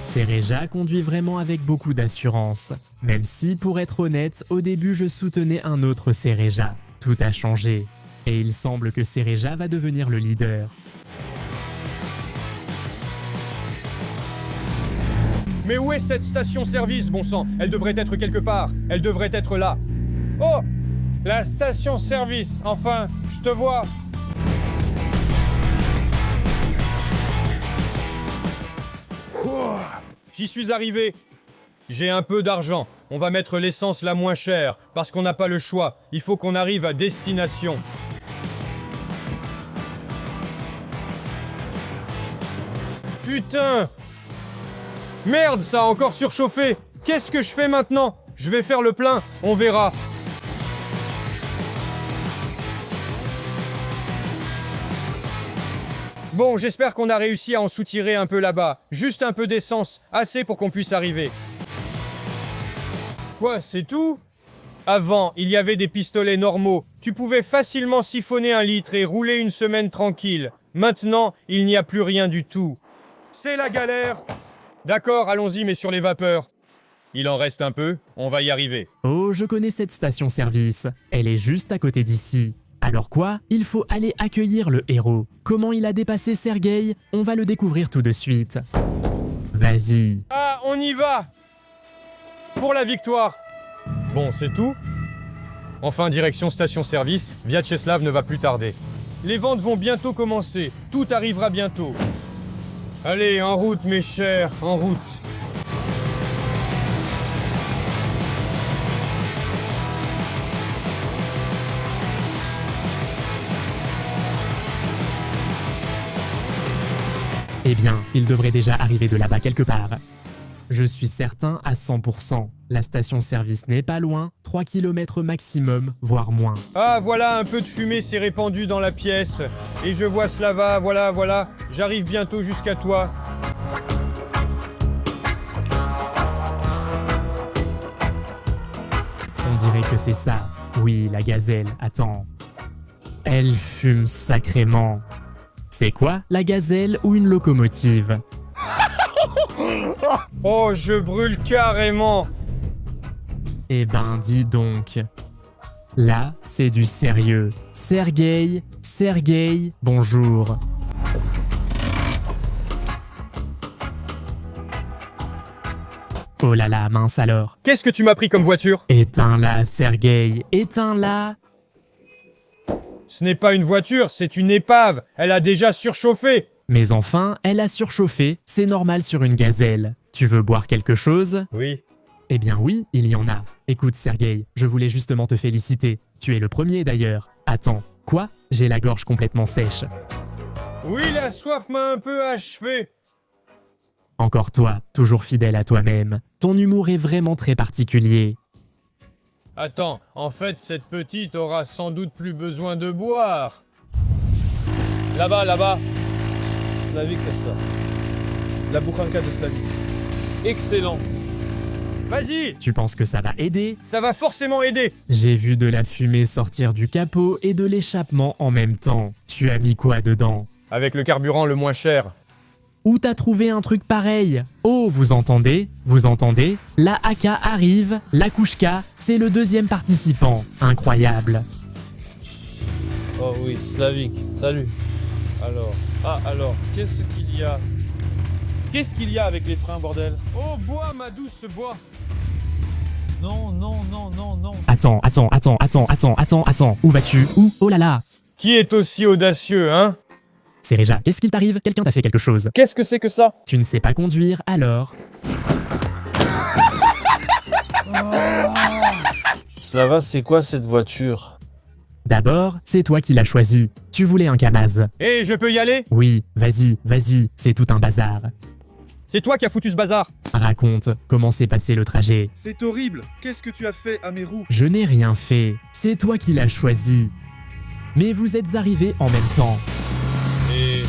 Speaker 2: Sereja conduit vraiment avec beaucoup d'assurance. Même si, pour être honnête, au début je soutenais un autre Sereja. Tout a changé. Et il semble que Sereja va devenir le leader.
Speaker 4: Mais où est cette station-service, bon sang? Elle devrait être quelque part. Elle devrait être là. Oh! La station-service. Enfin, je te vois. Oh, j'y suis arrivé. J'ai un peu d'argent. On va mettre l'essence la moins chère, parce qu'on n'a pas le choix. Il faut qu'on arrive à destination. Putain! Merde, ça a encore surchauffé. Qu'est-ce que je fais maintenant? Je vais faire le plein, on verra. Bon, j'espère qu'on a réussi à en soutirer un peu là-bas. Juste un peu d'essence, assez pour qu'on puisse arriver. Quoi, c'est tout? Avant, il y avait des pistolets normaux. Tu pouvais facilement siphonner 1 litre et rouler une semaine tranquille. Maintenant, il n'y a plus rien du tout. C'est la galère. D'accord, allons-y, mais sur les vapeurs. Il en reste un peu, on va y arriver.
Speaker 2: Oh, je connais cette station-service. Elle est juste à côté d'ici. Alors quoi? Il faut aller accueillir le héros. Comment il a dépassé Sergueï? On va le découvrir tout de suite. Vas-y.
Speaker 4: Ah, on y va! Pour la victoire! Bon, c'est tout? Enfin, direction station-service, Vyacheslav ne va plus tarder. Les ventes vont bientôt commencer, tout arrivera bientôt. Allez, en route mes chers, en route!
Speaker 2: Eh bien, il devrait déjà arriver de là-bas quelque part. Je suis certain à 100%. La station-service n'est pas loin, 3 km maximum, voire moins.
Speaker 4: Ah, voilà, un peu de fumée s'est répandue dans la pièce. Et je vois Slava, voilà, j'arrive bientôt jusqu'à toi.
Speaker 2: On dirait que c'est ça. Oui, la gazelle, attends. Elle fume sacrément. C'est quoi, la gazelle ou une locomotive?
Speaker 4: Oh, je brûle carrément!
Speaker 2: Eh ben, dis donc. Là, c'est du sérieux. Sergueï, bonjour. Oh là là, mince alors.
Speaker 4: Qu'est-ce que tu m'as pris comme voiture?
Speaker 2: Éteins-la, Sergueï, éteins-la.
Speaker 4: Ce n'est pas une voiture, c'est une épave. Elle a déjà surchauffé.
Speaker 2: Mais enfin, elle a surchauffé, c'est normal sur une gazelle. Tu veux boire quelque chose?
Speaker 4: Oui.
Speaker 2: Eh bien oui, il y en a. Écoute Sergueï, je voulais justement te féliciter. Tu es le premier d'ailleurs. Attends, quoi? J'ai la gorge complètement sèche.
Speaker 4: Oui, la soif m'a un peu achevé.
Speaker 2: Encore toi, toujours fidèle à toi-même. Ton humour est vraiment très particulier.
Speaker 4: Attends, en fait, cette petite aura sans doute plus besoin de boire.
Speaker 5: Là-bas. Slavik Festa. La bouchanka de Slavik. Excellent.
Speaker 4: Vas-y!
Speaker 2: Tu penses que ça va aider?
Speaker 4: Ça va forcément aider!
Speaker 2: J'ai vu de la fumée sortir du capot et de l'échappement en même temps. Tu as mis quoi dedans?
Speaker 4: Avec le carburant le moins cher.
Speaker 2: Où t'as trouvé un truc pareil? Oh, vous entendez? Vous entendez? La AK arrive, la Kouchka, c'est le 2e participant. Incroyable.
Speaker 5: Oh oui, Slavik, salut. Alors, qu'est-ce qu'il y a? Qu'est-ce qu'il y a avec les freins, bordel?
Speaker 4: Oh, bois, ma douce, bois!
Speaker 5: Non.
Speaker 2: Attends. Où vas-tu? Où? Oh là là!
Speaker 4: Qui est aussi audacieux, hein?
Speaker 2: Sereja, qu'est-ce qu'il t'arrive? Quelqu'un t'a fait quelque chose.
Speaker 5: Qu'est-ce que c'est que ça?
Speaker 2: Tu ne sais pas conduire, alors?
Speaker 5: Ça va, c'est quoi cette voiture?
Speaker 2: D'abord, c'est toi qui l'as choisi. Tu voulais un Kamaz.
Speaker 4: Hé, je peux y aller?
Speaker 2: Oui, vas-y, c'est tout un bazar.
Speaker 4: C'est toi qui as foutu ce bazar.
Speaker 2: Raconte, comment s'est passé le trajet?
Speaker 10: C'est horrible. Qu'est-ce que tu as fait à mes roues?
Speaker 2: Je n'ai rien fait. C'est toi qui l'as choisi. Mais vous êtes arrivés en même temps.
Speaker 5: Et...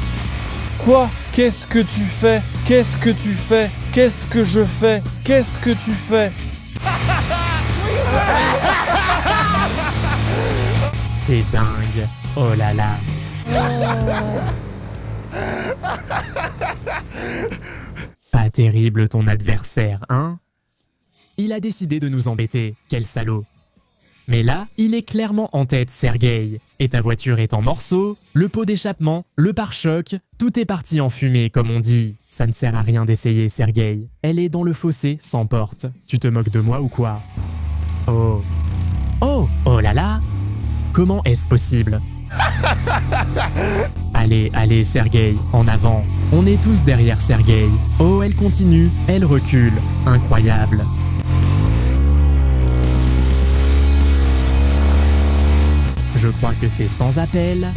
Speaker 5: Quoi? Qu'est-ce que tu fais? Qu'est-ce que tu fais? Qu'est-ce que je fais? Qu'est-ce que tu fais?
Speaker 2: C'est dingue. Oh là là. Pas terrible ton adversaire, hein? Il a décidé de nous embêter. Quel salaud. Mais là, il est clairement en tête, Sergueï. Et ta voiture est en morceaux, le pot d'échappement, le pare-choc, tout est parti en fumée, comme on dit. Ça ne sert à rien d'essayer, Sergueï. Elle est dans le fossé, sans porte. Tu te moques de moi ou quoi? Oh. Oh, oh là là. Comment est-ce possible? Allez, Sergueï, en avant. On est tous derrière Sergueï. Oh, elle continue, elle recule. Incroyable. Je crois que c'est sans appel.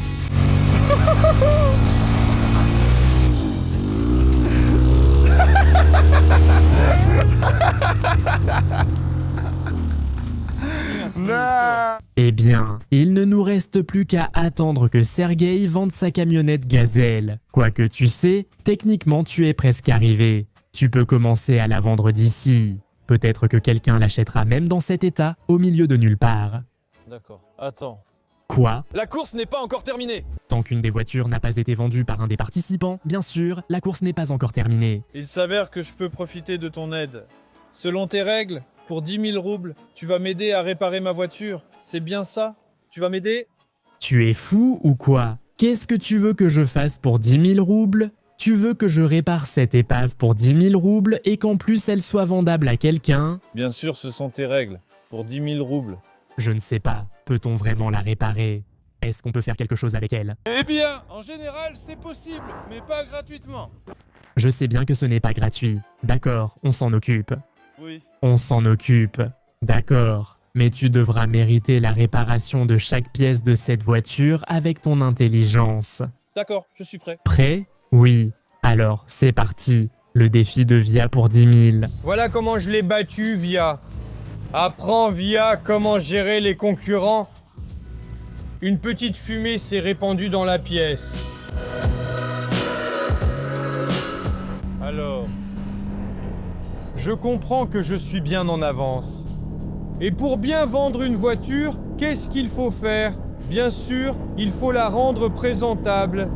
Speaker 2: Eh bien, il ne nous reste plus qu'à attendre que Sergueï vende sa camionnette Gazelle. Quoique tu sais, techniquement tu es presque arrivé. Tu peux commencer à la vendre d'ici. Peut-être que quelqu'un l'achètera même dans cet état, au milieu de nulle part.
Speaker 5: D'accord, attends.
Speaker 2: Quoi?
Speaker 5: La course n'est pas encore terminée!
Speaker 2: Tant qu'une des voitures n'a pas été vendue par un des participants, bien sûr, la course n'est pas encore terminée.
Speaker 5: Il s'avère que je peux profiter de ton aide. Selon tes règles, pour 10 000 roubles, tu vas m'aider à réparer ma voiture. C'est bien ça? Tu vas m'aider?
Speaker 2: Tu es fou ou quoi? Qu'est-ce que tu veux que je fasse pour 10 000 roubles? Tu veux que je répare cette épave pour 10 000 roubles et qu'en plus elle soit vendable à quelqu'un?
Speaker 5: Bien sûr, ce sont tes règles. Pour 10 000 roubles.
Speaker 2: Je ne sais pas. Peut-on vraiment la réparer? Est-ce qu'on peut faire quelque chose avec elle?
Speaker 3: Eh bien, en général, c'est possible, mais pas gratuitement.
Speaker 2: Je sais bien que ce n'est pas gratuit. D'accord, on s'en occupe.
Speaker 3: Oui.
Speaker 2: On s'en occupe. D'accord. Mais tu devras mériter la réparation de chaque pièce de cette voiture avec ton intelligence.
Speaker 5: D'accord, je suis prêt.
Speaker 2: Prêt? Oui. Alors, c'est parti. Le défi de Via pour 10 000.
Speaker 4: Voilà comment je l'ai battu, Via. Apprends, Via, comment gérer les concurrents. Une petite fumée s'est répandue dans la pièce. Alors, je comprends que je suis bien en avance. Et pour bien vendre une voiture, qu'est-ce qu'il faut faire? Bien sûr, il faut la rendre présentable.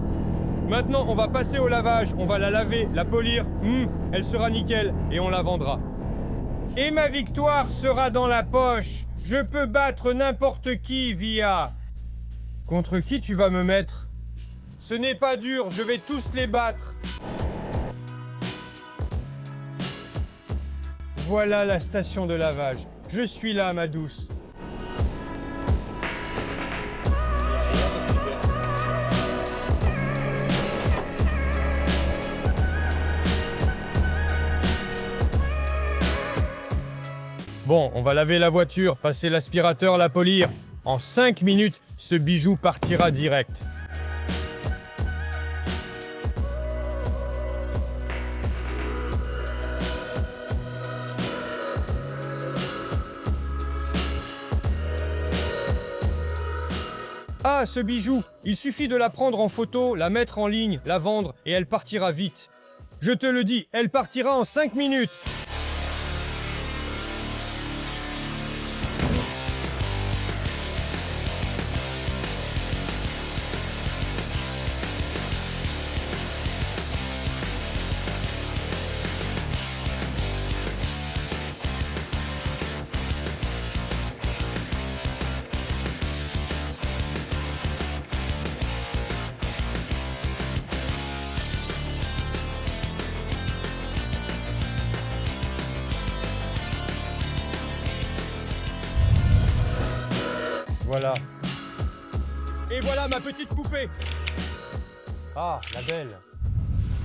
Speaker 4: Maintenant, on va passer au lavage. On va la laver, la polir. Elle sera nickel et on la vendra. Et ma victoire sera dans la poche. Je peux battre n'importe qui, Via. Contre qui tu vas me mettre? Ce n'est pas dur, je vais tous les battre. Voilà la station de lavage. Je suis là, ma douce. Bon, on va laver la voiture, passer l'aspirateur, la polir. En 5 minutes, ce bijou partira direct. Ah, ce bijou! Il suffit de la prendre en photo, la mettre en ligne, la vendre, et elle partira vite. Je te le dis, elle partira en 5 minutes! Voilà. Et voilà ma petite poupée. Ah, la belle.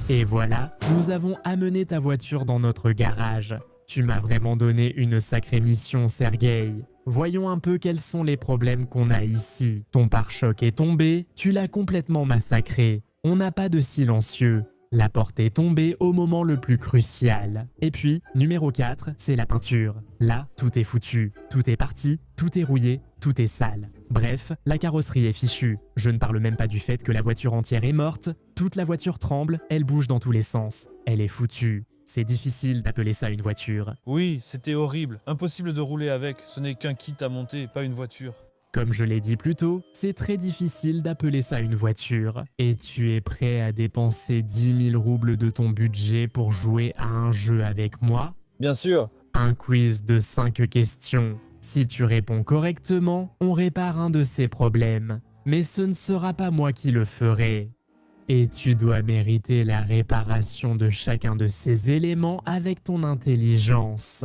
Speaker 2: Et voilà, nous avons amené ta voiture dans notre garage. Tu m'as vraiment donné une sacrée mission, Sergueï. Voyons un peu quels sont les problèmes qu'on a ici. Ton pare-choc est tombé, tu l'as complètement massacré. On n'a pas de silencieux. La porte est tombée au moment le plus crucial. Et puis, numéro 4, c'est la peinture. Là, tout est foutu. Tout est parti, tout est rouillé, tout est sale. Bref, la carrosserie est fichue. Je ne parle même pas du fait que la voiture entière est morte. Toute la voiture tremble, elle bouge dans tous les sens. Elle est foutue. C'est difficile d'appeler ça une voiture.
Speaker 5: Oui, c'était horrible. Impossible de rouler avec. Ce n'est qu'un kit à monter, pas une voiture.
Speaker 2: Comme je l'ai dit plus tôt, c'est très difficile d'appeler ça une voiture. Et tu es prêt à dépenser 10 000 roubles de ton budget pour jouer à un jeu avec moi?
Speaker 5: Bien sûr.
Speaker 2: Un quiz de 5 questions. Si tu réponds correctement, on répare un de ces problèmes. Mais ce ne sera pas moi qui le ferai. Et tu dois mériter la réparation de chacun de ces éléments avec ton intelligence.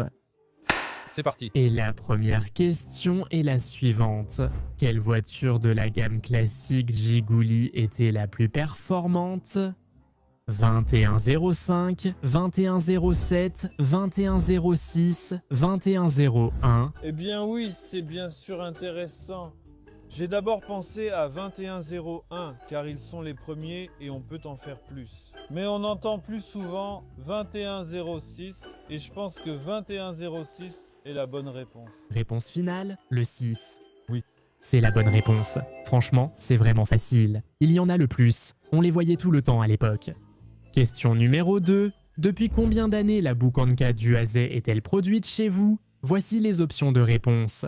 Speaker 5: C'est parti.
Speaker 2: Et la première question est la suivante. Quelle voiture de la gamme classique Jiguli était la plus performante? 2105, 2107, 2106, 2101.
Speaker 5: Eh bien oui, c'est bien sûr intéressant. J'ai d'abord pensé à 2101, car ils sont les premiers et on peut en faire plus. Mais on entend plus souvent 2106, et je pense que 2106 est la bonne réponse.
Speaker 2: Réponse finale, le 6.
Speaker 5: Oui.
Speaker 2: C'est la bonne réponse. Franchement, c'est vraiment facile. Il y en a le plus. On les voyait tout le temps à l'époque. Question numéro 2. Depuis combien d'années la Boucanka Duazet est-elle produite chez vous? Voici les options de réponse.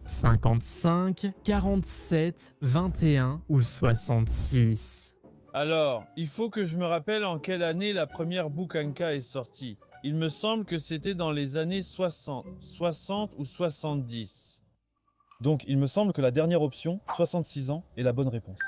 Speaker 2: 55, 47, 21 ou 66.
Speaker 5: Alors, il faut que je me rappelle en quelle année la première Boucanka est sortie. Il me semble que c'était dans les années 60 ou 70. Donc, il me semble que la dernière option, 66 ans, est la bonne réponse.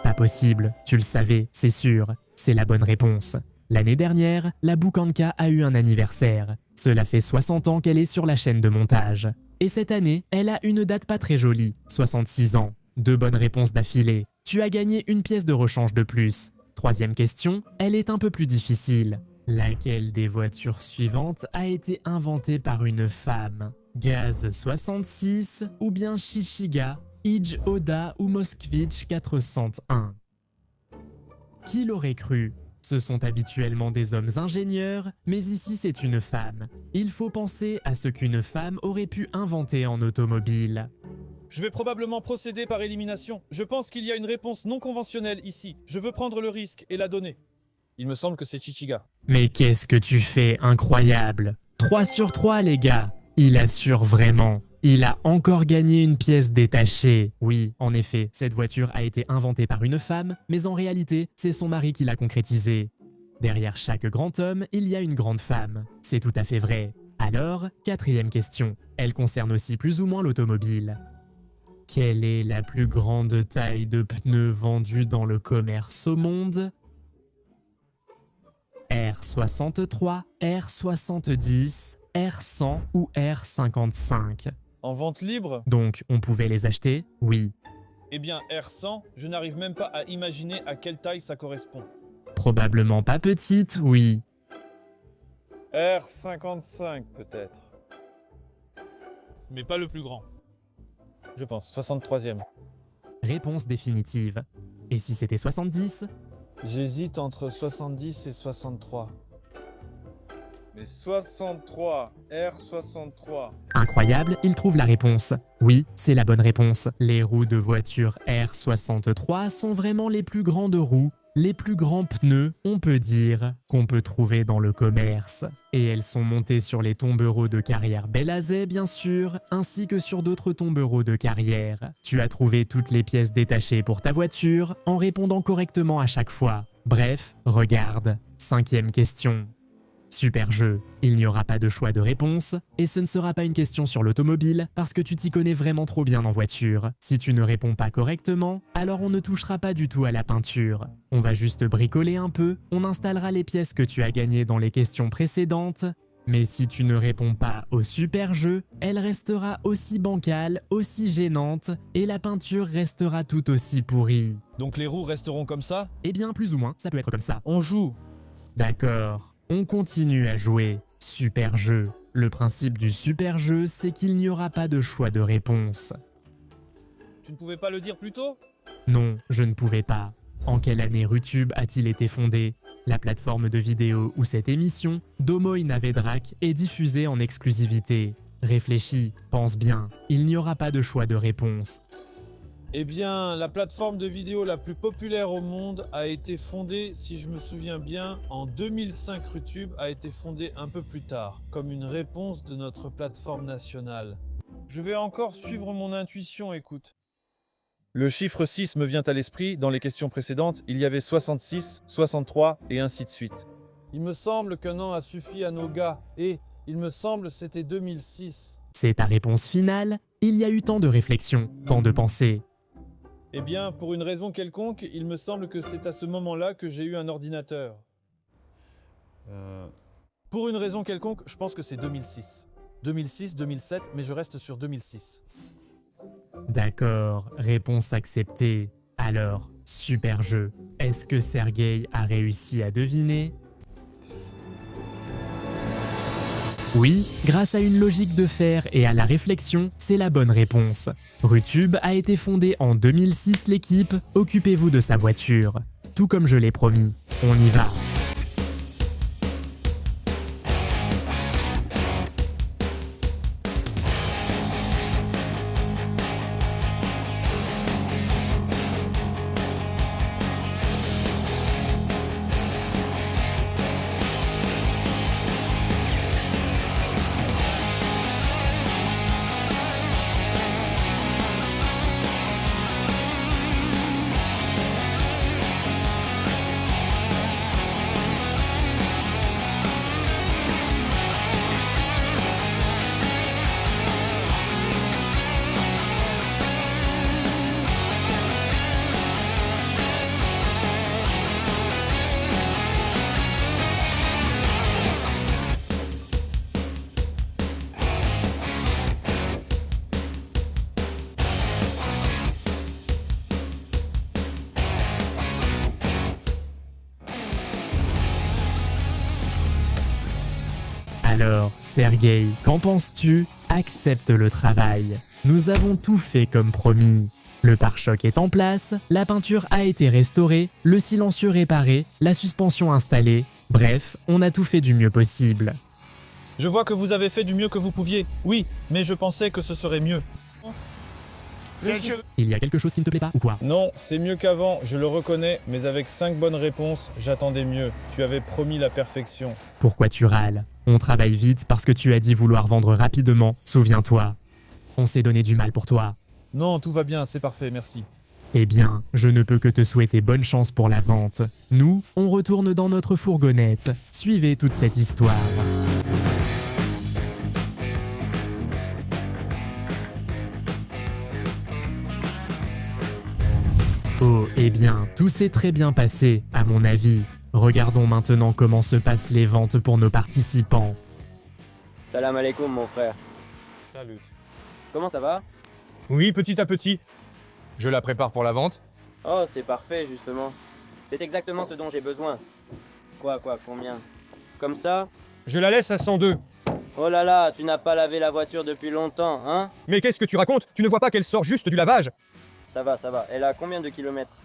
Speaker 2: Pas possible, tu le savais, c'est sûr. C'est la bonne réponse. L'année dernière, la Boucanka a eu un anniversaire. Cela fait 60 ans qu'elle est sur la chaîne de montage. Et cette année, elle a une date pas très jolie, 66 ans. 2 bonnes réponses d'affilée. Tu as gagné une pièce de rechange de plus. Troisième question, elle est un peu plus difficile. Laquelle des voitures suivantes a été inventée par une femme? Gaz 66 ou bien Shishiga, Ij Oda ou Moskvitch 401? Qui l'aurait cru? Ce sont habituellement des hommes ingénieurs, mais ici c'est une femme. Il faut penser à ce qu'une femme aurait pu inventer en automobile.
Speaker 5: Je vais probablement procéder par élimination. Je pense qu'il y a une réponse non conventionnelle ici. Je veux prendre le risque et la donner. Il me semble que c'est Chichiga.
Speaker 2: Mais qu'est-ce que tu fais, incroyable! 3 sur 3 les gars! Il assure vraiment. Il a encore gagné une pièce détachée. Oui, en effet, cette voiture a été inventée par une femme, mais en réalité, c'est son mari qui l'a concrétisée. Derrière chaque grand homme, il y a une grande femme. C'est tout à fait vrai. Alors, quatrième question. Elle concerne aussi plus ou moins l'automobile. Quelle est la plus grande taille de pneus vendue dans le commerce au monde? R63, R70, R100 ou R55?
Speaker 5: En vente libre?
Speaker 2: Donc, on pouvait les acheter? Oui.
Speaker 5: Eh bien, R100, je n'arrive même pas à imaginer à quelle taille ça correspond.
Speaker 2: Probablement pas petite, oui.
Speaker 5: R55 peut-être.
Speaker 3: Mais pas le plus grand.
Speaker 5: Je pense, 63e.
Speaker 2: Réponse définitive. Et si c'était 70?
Speaker 5: J'hésite entre 70 et 63. Mais 63, R63.
Speaker 2: Incroyable, il trouve la réponse. Oui, c'est la bonne réponse. Les roues de voiture R63 sont vraiment les plus grandes roues, les plus grands pneus, on peut dire, qu'on peut trouver dans le commerce. Et elles sont montées sur les tombereaux de carrière Bellazet, bien sûr, ainsi que sur d'autres tombereaux de carrière. Tu as trouvé toutes les pièces détachées pour ta voiture en répondant correctement à chaque fois. Bref, regarde. 5e question. Super jeu, il n'y aura pas de choix de réponse, et ce ne sera pas une question sur l'automobile parce que tu t'y connais vraiment trop bien en voiture. Si tu ne réponds pas correctement, alors on ne touchera pas du tout à la peinture. On va juste bricoler un peu, on installera les pièces que tu as gagnées dans les questions précédentes, Mais si tu ne réponds pas au super jeu, elle restera aussi bancale, aussi gênante, et la peinture restera tout aussi pourrie.
Speaker 5: Donc les roues resteront comme ça?
Speaker 2: Eh bien, plus ou moins, ça peut être comme ça.
Speaker 5: On joue.
Speaker 2: D'accord, on continue à jouer. Super jeu. Le principe du super jeu, c'est qu'il n'y aura pas de choix de réponse.
Speaker 5: Tu ne pouvais pas le dire plus tôt?
Speaker 2: Non, je ne pouvais pas. En quelle année Rutube a-t-il été fondé? La plateforme de vidéo où cette émission, Domoy Navedrak, est diffusée en exclusivité. Réfléchis, pense bien, il n'y aura pas de choix de réponse.
Speaker 5: Eh bien, la plateforme de vidéo la plus populaire au monde a été fondée, si je me souviens bien, en 2005. Rutube a été fondée un peu plus tard, comme une réponse de notre plateforme nationale. Je vais encore suivre mon intuition, écoute. Le chiffre 6 me vient à l'esprit, dans les questions précédentes, il y avait 66, 63 et ainsi de suite. Il me semble qu'un an a suffi à nos gars, et il me semble c'était 2006.
Speaker 2: C'est ta réponse finale? Il y a eu tant de réflexion, tant de pensées.
Speaker 5: Eh bien, pour une raison quelconque, il me semble que c'est à ce moment-là que j'ai eu un ordinateur. Pour une raison quelconque, je pense que c'est 2006. 2006, 2007, mais je reste sur 2006.
Speaker 2: D'accord, réponse acceptée. Alors, super jeu. Est-ce que Sergueï a réussi à deviner? Oui, grâce à une logique de fer et à la réflexion, c'est la bonne réponse. Rutube a été fondée en 2006 l'équipe, occupez-vous de sa voiture. Tout comme je l'ai promis, on y va. Alors, Sergueï, qu'en penses-tu? Accepte le travail. Nous avons tout fait comme promis. Le pare-choc est en place, la peinture a été restaurée, le silencieux réparé, la suspension installée. Bref, on a tout fait du mieux possible.
Speaker 5: Je vois que vous avez fait du mieux que vous pouviez. Oui, mais je pensais que ce serait mieux.
Speaker 2: Il y a quelque chose qui ne te plaît pas ou quoi?
Speaker 5: Non, c'est mieux qu'avant, je le reconnais, mais avec 5 bonnes réponses, j'attendais mieux. Tu avais promis la perfection.
Speaker 2: Pourquoi tu râles? On travaille vite parce que tu as dit vouloir vendre rapidement, souviens-toi. On s'est donné du mal pour toi.
Speaker 5: Non, tout va bien, c'est parfait, merci.
Speaker 2: Eh bien, je ne peux que te souhaiter bonne chance pour la vente. Nous, on retourne dans notre fourgonnette. Suivez toute cette histoire. Oh, eh bien, tout s'est très bien passé, à mon avis. Regardons maintenant comment se passent les ventes pour nos participants.
Speaker 11: Salam alaikum mon frère.
Speaker 4: Salut.
Speaker 11: Comment ça va?
Speaker 4: Oui, petit à petit. Je la prépare pour la vente.
Speaker 11: Oh, c'est parfait justement. C'est exactement ce dont j'ai besoin. Quoi, combien? Comme ça?
Speaker 4: Je la laisse à 102.
Speaker 11: Oh là là, tu n'as pas lavé la voiture depuis longtemps, hein?
Speaker 4: Mais qu'est-ce que tu racontes? Tu ne vois pas qu'elle sort juste du lavage?
Speaker 11: Ça va. Elle a combien de kilomètres?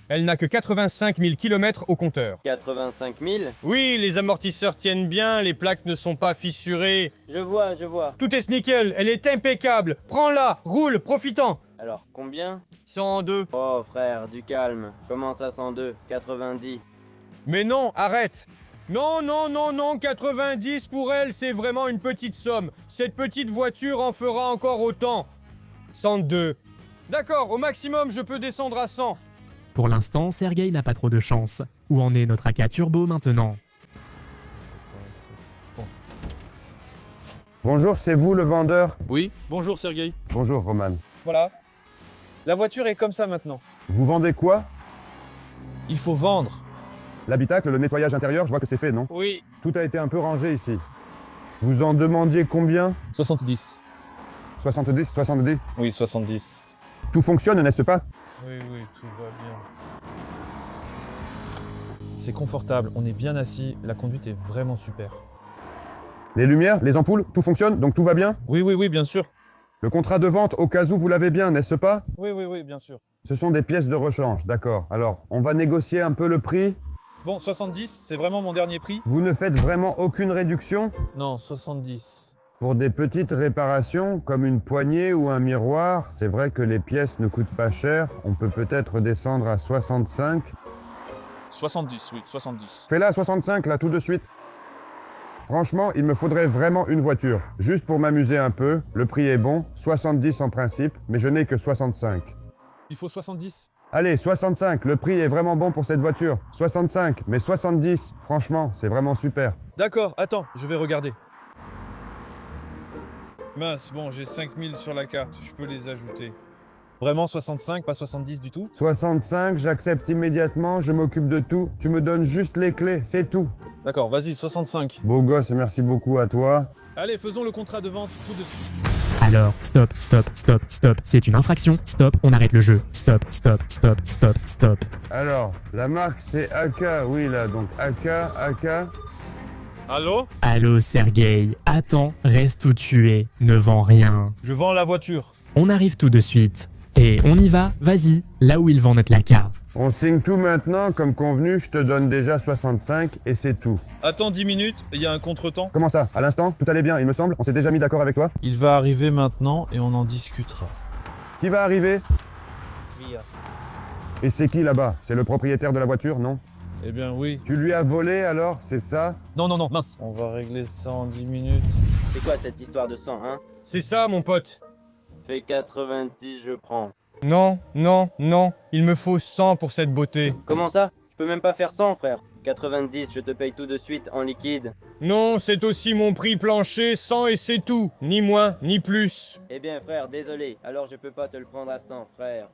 Speaker 4: Elle n'a que 85 000 km au compteur.
Speaker 11: 85 000?
Speaker 4: Oui, les amortisseurs tiennent bien, les plaques ne sont pas fissurées.
Speaker 11: Je vois.
Speaker 4: Tout est nickel, elle est impeccable. Prends-la, roule, profitant.
Speaker 11: Alors, combien?
Speaker 4: 102.
Speaker 11: Oh frère, du calme. Commence à 102, 90.
Speaker 4: Mais non, arrête. Non, 90 pour elle, c'est vraiment une petite somme. Cette petite voiture en fera encore autant. 102. D'accord, au maximum, je peux descendre à 100.
Speaker 2: Pour l'instant, Sergueï n'a pas trop de chance. Où en est notre AK Turbo maintenant?
Speaker 12: Bonjour, c'est vous le vendeur?
Speaker 5: Oui, bonjour Sergueï.
Speaker 12: Bonjour Roman.
Speaker 5: Voilà. La voiture est comme ça maintenant.
Speaker 12: Vous vendez quoi?
Speaker 5: Il faut vendre.
Speaker 12: L'habitacle, le nettoyage intérieur, je vois que c'est fait, non?
Speaker 5: Oui.
Speaker 12: Tout a été un peu rangé ici. Vous en demandiez combien?
Speaker 5: 70.
Speaker 12: 70, 70.
Speaker 5: Oui, 70.
Speaker 12: Tout fonctionne, n'est-ce pas?
Speaker 5: Oui, tout va bien. C'est confortable, on est bien assis, la conduite est vraiment super.
Speaker 12: Les lumières, les ampoules, tout fonctionne, donc tout va bien?
Speaker 5: Oui, bien sûr.
Speaker 12: Le contrat de vente, au cas où, vous l'avez bien, n'est-ce pas?
Speaker 5: Oui, bien sûr.
Speaker 12: Ce sont des pièces de rechange, d'accord. Alors, on va négocier un peu le prix.
Speaker 5: Bon, 70, c'est vraiment mon dernier prix?
Speaker 12: Vous ne faites vraiment aucune réduction?
Speaker 5: Non, 70.
Speaker 12: Pour des petites réparations, comme une poignée ou un miroir, c'est vrai que les pièces ne coûtent pas cher. On peut peut-être descendre à 65.
Speaker 5: 70, oui, 70.
Speaker 12: Fais-la à 65, là, tout de suite. Franchement, il me faudrait vraiment une voiture. Juste pour m'amuser un peu. Le prix est bon, 70 en principe, mais je n'ai que 65.
Speaker 5: Il faut 70?
Speaker 12: Allez, 65, le prix est vraiment bon pour cette voiture. 65, mais 70, franchement, c'est vraiment super.
Speaker 5: D'accord, attends, je vais regarder. Mince, bon, j'ai 5000 sur la carte, je peux les ajouter. Vraiment 65, pas 70 du tout?
Speaker 12: 65, j'accepte immédiatement, je m'occupe de tout. Tu me donnes juste les clés, c'est tout.
Speaker 5: D'accord, vas-y, 65.
Speaker 12: Beau gosse, merci beaucoup à toi.
Speaker 5: Allez, faisons le contrat de vente tout de suite.
Speaker 2: Alors, stop, c'est une infraction, stop, on arrête le jeu, stop.
Speaker 12: Alors, la marque c'est AK, oui là, donc AK.
Speaker 5: Allô?
Speaker 2: Allô Sergueï, attends, reste où tu es, ne vends rien.
Speaker 5: Je vends la voiture.
Speaker 2: On arrive tout de suite. Et on y va, vas-y, là où il vend notre laca.
Speaker 12: On signe tout maintenant, comme convenu, je te donne déjà 65 et c'est tout.
Speaker 5: Attends 10 minutes, il y a un contretemps.
Speaker 12: Comment ça? À l'instant? Tout allait bien, il me semble? On s'est déjà mis d'accord avec toi?
Speaker 5: Il va arriver maintenant et on en discutera.
Speaker 12: Qui va arriver?
Speaker 5: Ria.
Speaker 12: Et c'est qui là-bas? C'est le propriétaire de la voiture, non?
Speaker 5: Eh bien oui.
Speaker 12: Tu lui as volé alors, c'est ça?
Speaker 5: Non, mince. On va régler ça en 10 minutes.
Speaker 11: C'est quoi cette histoire de sang, hein?
Speaker 4: C'est ça, mon pote.
Speaker 11: Fais 90, je prends.
Speaker 4: Non, il me faut 100 pour cette beauté.
Speaker 11: Comment ça? Je peux même pas faire 100, frère. 90, je te paye tout de suite en liquide.
Speaker 4: Non, c'est aussi mon prix plancher, 100 et c'est tout. Ni moins, ni plus.
Speaker 11: Eh bien, frère, désolé. Alors je peux pas te le prendre à 100, frère.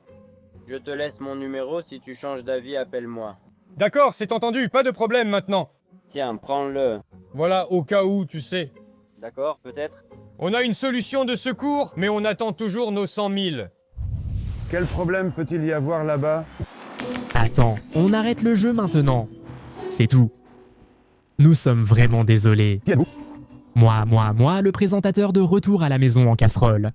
Speaker 11: Je te laisse mon numéro, si tu changes d'avis, appelle-moi.
Speaker 4: D'accord, c'est entendu, pas de problème maintenant.
Speaker 11: Tiens, prends-le.
Speaker 4: Voilà, au cas où, tu sais.
Speaker 11: D'accord, peut-être?
Speaker 4: On a une solution de secours, mais on attend toujours nos 100 000.
Speaker 12: Quel problème peut-il y avoir là-bas?
Speaker 2: Attends, on arrête le jeu maintenant. C'est tout. Nous sommes vraiment désolés.
Speaker 12: Qui êtes-vous?
Speaker 2: Moi, le présentateur de Retour à la maison en casserole.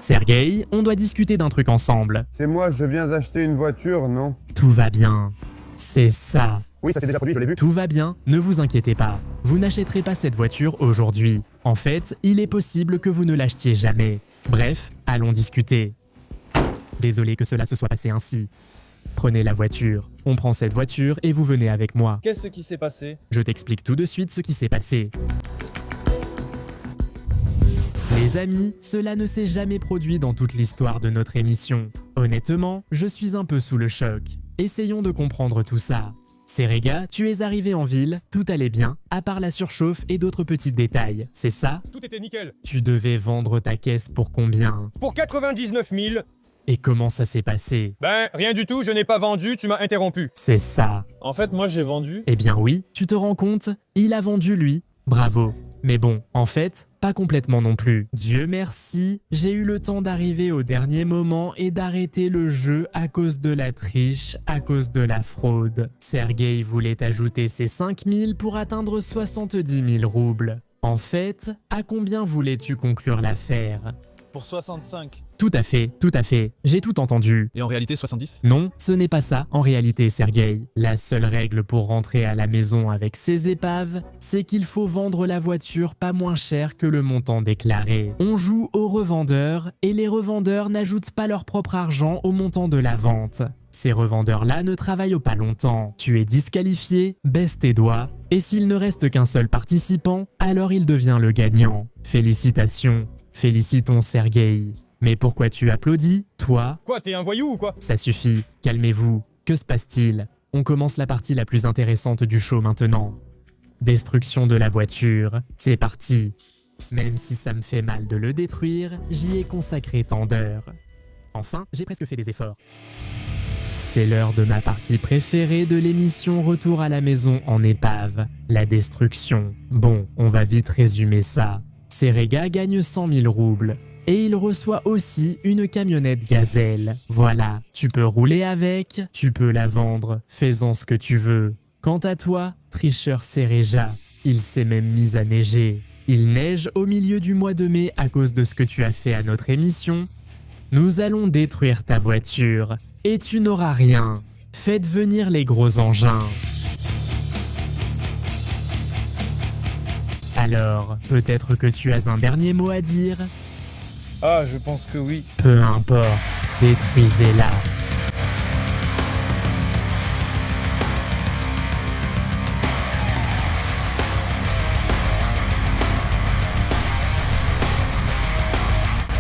Speaker 2: Sergueï, on doit discuter d'un truc ensemble.
Speaker 12: C'est moi, je viens acheter une voiture, non?
Speaker 2: Tout va bien. C'est ça.
Speaker 12: Oui, ça s'est déjà produit, je l'ai vu.
Speaker 2: Tout va bien, ne vous inquiétez pas. Vous n'achèterez pas cette voiture aujourd'hui. En fait, il est possible que vous ne l'achetiez jamais. Bref, allons discuter. Désolé que cela se soit passé ainsi. Prenez la voiture. On prend cette voiture et vous venez avec moi.
Speaker 5: Qu'est-ce qui s'est passé?
Speaker 2: Je t'explique tout de suite ce qui s'est passé. Les amis, cela ne s'est jamais produit dans toute l'histoire de notre émission. Honnêtement, je suis un peu sous le choc. Essayons de comprendre tout ça. Serega, tu es arrivé en ville, tout allait bien, à part la surchauffe et d'autres petits détails, c'est ça?
Speaker 4: Tout était nickel.
Speaker 2: Tu devais vendre ta caisse pour combien?
Speaker 4: Pour 99 000.
Speaker 2: Et comment ça s'est passé?
Speaker 4: Ben, rien du tout, je n'ai pas vendu, tu m'as interrompu.
Speaker 2: C'est ça.
Speaker 5: En fait, moi j'ai vendu.
Speaker 2: Eh bien oui, tu te rends compte? Il a vendu lui. Bravo. Mais bon, en fait, pas complètement non plus. Dieu merci, j'ai eu le temps d'arriver au dernier moment et d'arrêter le jeu à cause de la triche, à cause de la fraude. Sergueï voulait ajouter ses 5000 pour atteindre 70 000 roubles. En fait, à combien voulais-tu conclure l'affaire?
Speaker 5: Pour 65.
Speaker 2: Tout à fait, j'ai tout entendu.
Speaker 5: Et en réalité 70?
Speaker 2: Non, ce n'est pas ça en réalité, Sergueï. La seule règle pour rentrer à la maison avec ces épaves, c'est qu'il faut vendre la voiture pas moins cher que le montant déclaré. On joue aux revendeurs et les revendeurs n'ajoutent pas leur propre argent au montant de la vente. Ces revendeurs-là ne travaillent pas longtemps. Tu es disqualifié, baisse tes doigts, et s'il ne reste qu'un seul participant, alors il devient le gagnant. Félicitations. Félicitons Sergueï. Mais pourquoi tu applaudis, toi?
Speaker 4: Quoi, t'es un voyou ou quoi?
Speaker 2: Ça suffit, calmez-vous. Que se passe-t-il? On commence la partie la plus intéressante du show maintenant. Destruction de la voiture, c'est parti. Même si ça me fait mal de le détruire, j'y ai consacré tant d'heures. Enfin, j'ai presque fait des efforts. c'est l'heure de ma partie préférée de l'émission Retour à la maison en épave, la destruction. Bon, on va vite résumer ça. Serega gagne 100 000 roubles. Et il reçoit aussi une camionnette Gazelle. Voilà, tu peux rouler avec, tu peux la vendre, fais-en ce que tu veux. Quant à toi, tricheur Serega, il s'est même mis à neiger. Il neige au milieu du mois de mai à cause de ce que tu as fait à notre émission. Nous allons détruire ta voiture et tu n'auras rien. Faites venir les gros engins. Alors, peut-être que tu as un dernier mot à dire ?
Speaker 3: Ah, je pense que oui.
Speaker 2: Peu importe, détruisez-la.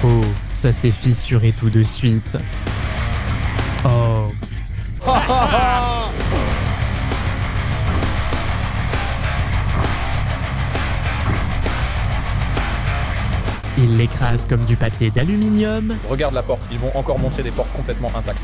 Speaker 2: Oh, ça s'est fissuré tout de suite. Oh. Il l'écrase comme du papier d'aluminium.
Speaker 13: Regarde la porte, ils vont encore montrer des portes complètement intactes.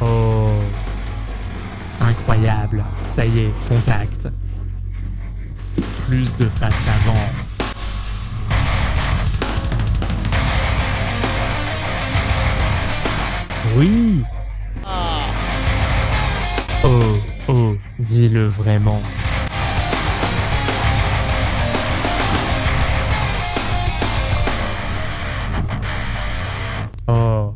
Speaker 2: Oh. Incroyable. Ça y est, contact. Plus de face avant. Oui. Oh, oh, dis-le vraiment. Oh.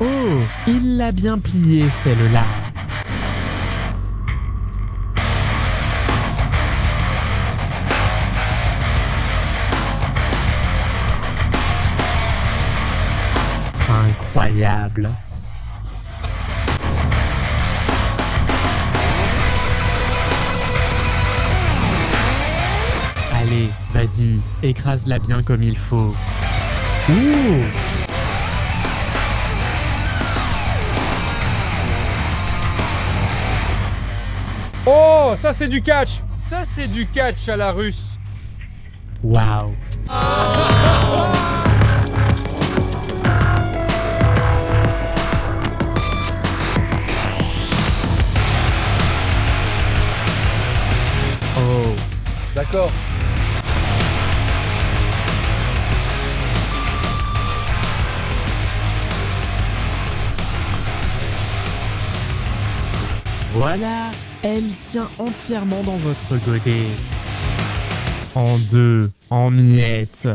Speaker 2: Oh, il l'a bien plié celle-là. Incroyable. Allez, vas-y, écrase-la bien comme il faut. Ouh!
Speaker 4: Oh, ça c'est du catch! Ça c'est du catch à la russe!
Speaker 2: Waouh!
Speaker 3: Oh. D'accord.
Speaker 2: Voilà, elle tient entièrement dans votre godet. En deux, en miettes.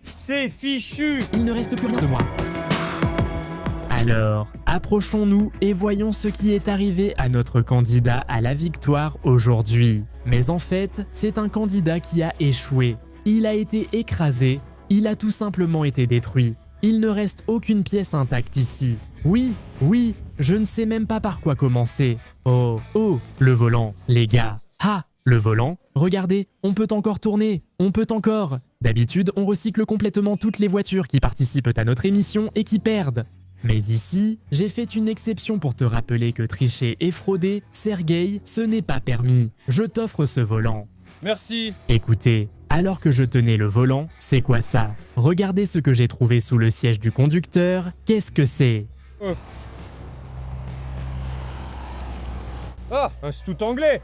Speaker 4: C'est fichu!
Speaker 2: Il ne reste plus rien de moi. Alors, approchons-nous et voyons ce qui est arrivé à notre candidat à la victoire aujourd'hui. Mais en fait, c'est un candidat qui a échoué. Il a été écrasé, il a tout simplement été détruit. Il ne reste aucune pièce intacte ici. Oui, je ne sais même pas par quoi commencer. Oh, le volant, les gars. Ah, le volant, regardez, on peut encore tourner, on peut encore. D'habitude, on recycle complètement toutes les voitures qui participent à notre émission et qui perdent. Mais ici, j'ai fait une exception pour te rappeler que tricher et frauder, Sergueï, ce n'est pas permis. Je t'offre ce volant.
Speaker 3: Merci.
Speaker 2: Écoutez, alors que je tenais le volant, c'est quoi ça? Regardez ce que j'ai trouvé sous le siège du conducteur. Qu'est-ce que c'est?
Speaker 4: Ah, un stout anglais!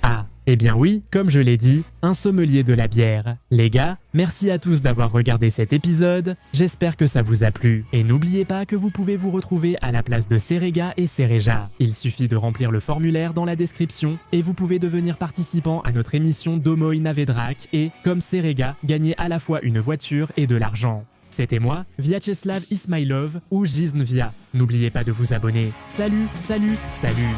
Speaker 2: Ah, eh bien oui, comme je l'ai dit, un sommelier de la bière. Les gars, merci à tous d'avoir regardé cet épisode, j'espère que ça vous a plu. Et n'oubliez pas que vous pouvez vous retrouver à la place de Serega et Sereja. Il suffit de remplir le formulaire dans la description et vous pouvez devenir participant à notre émission Domoï Navedrak et, comme Serega, gagner à la fois une voiture et de l'argent. C'était moi, Vyacheslav Ismailov ou Giznvia. N'oubliez pas de vous abonner. Salut, salut, salut!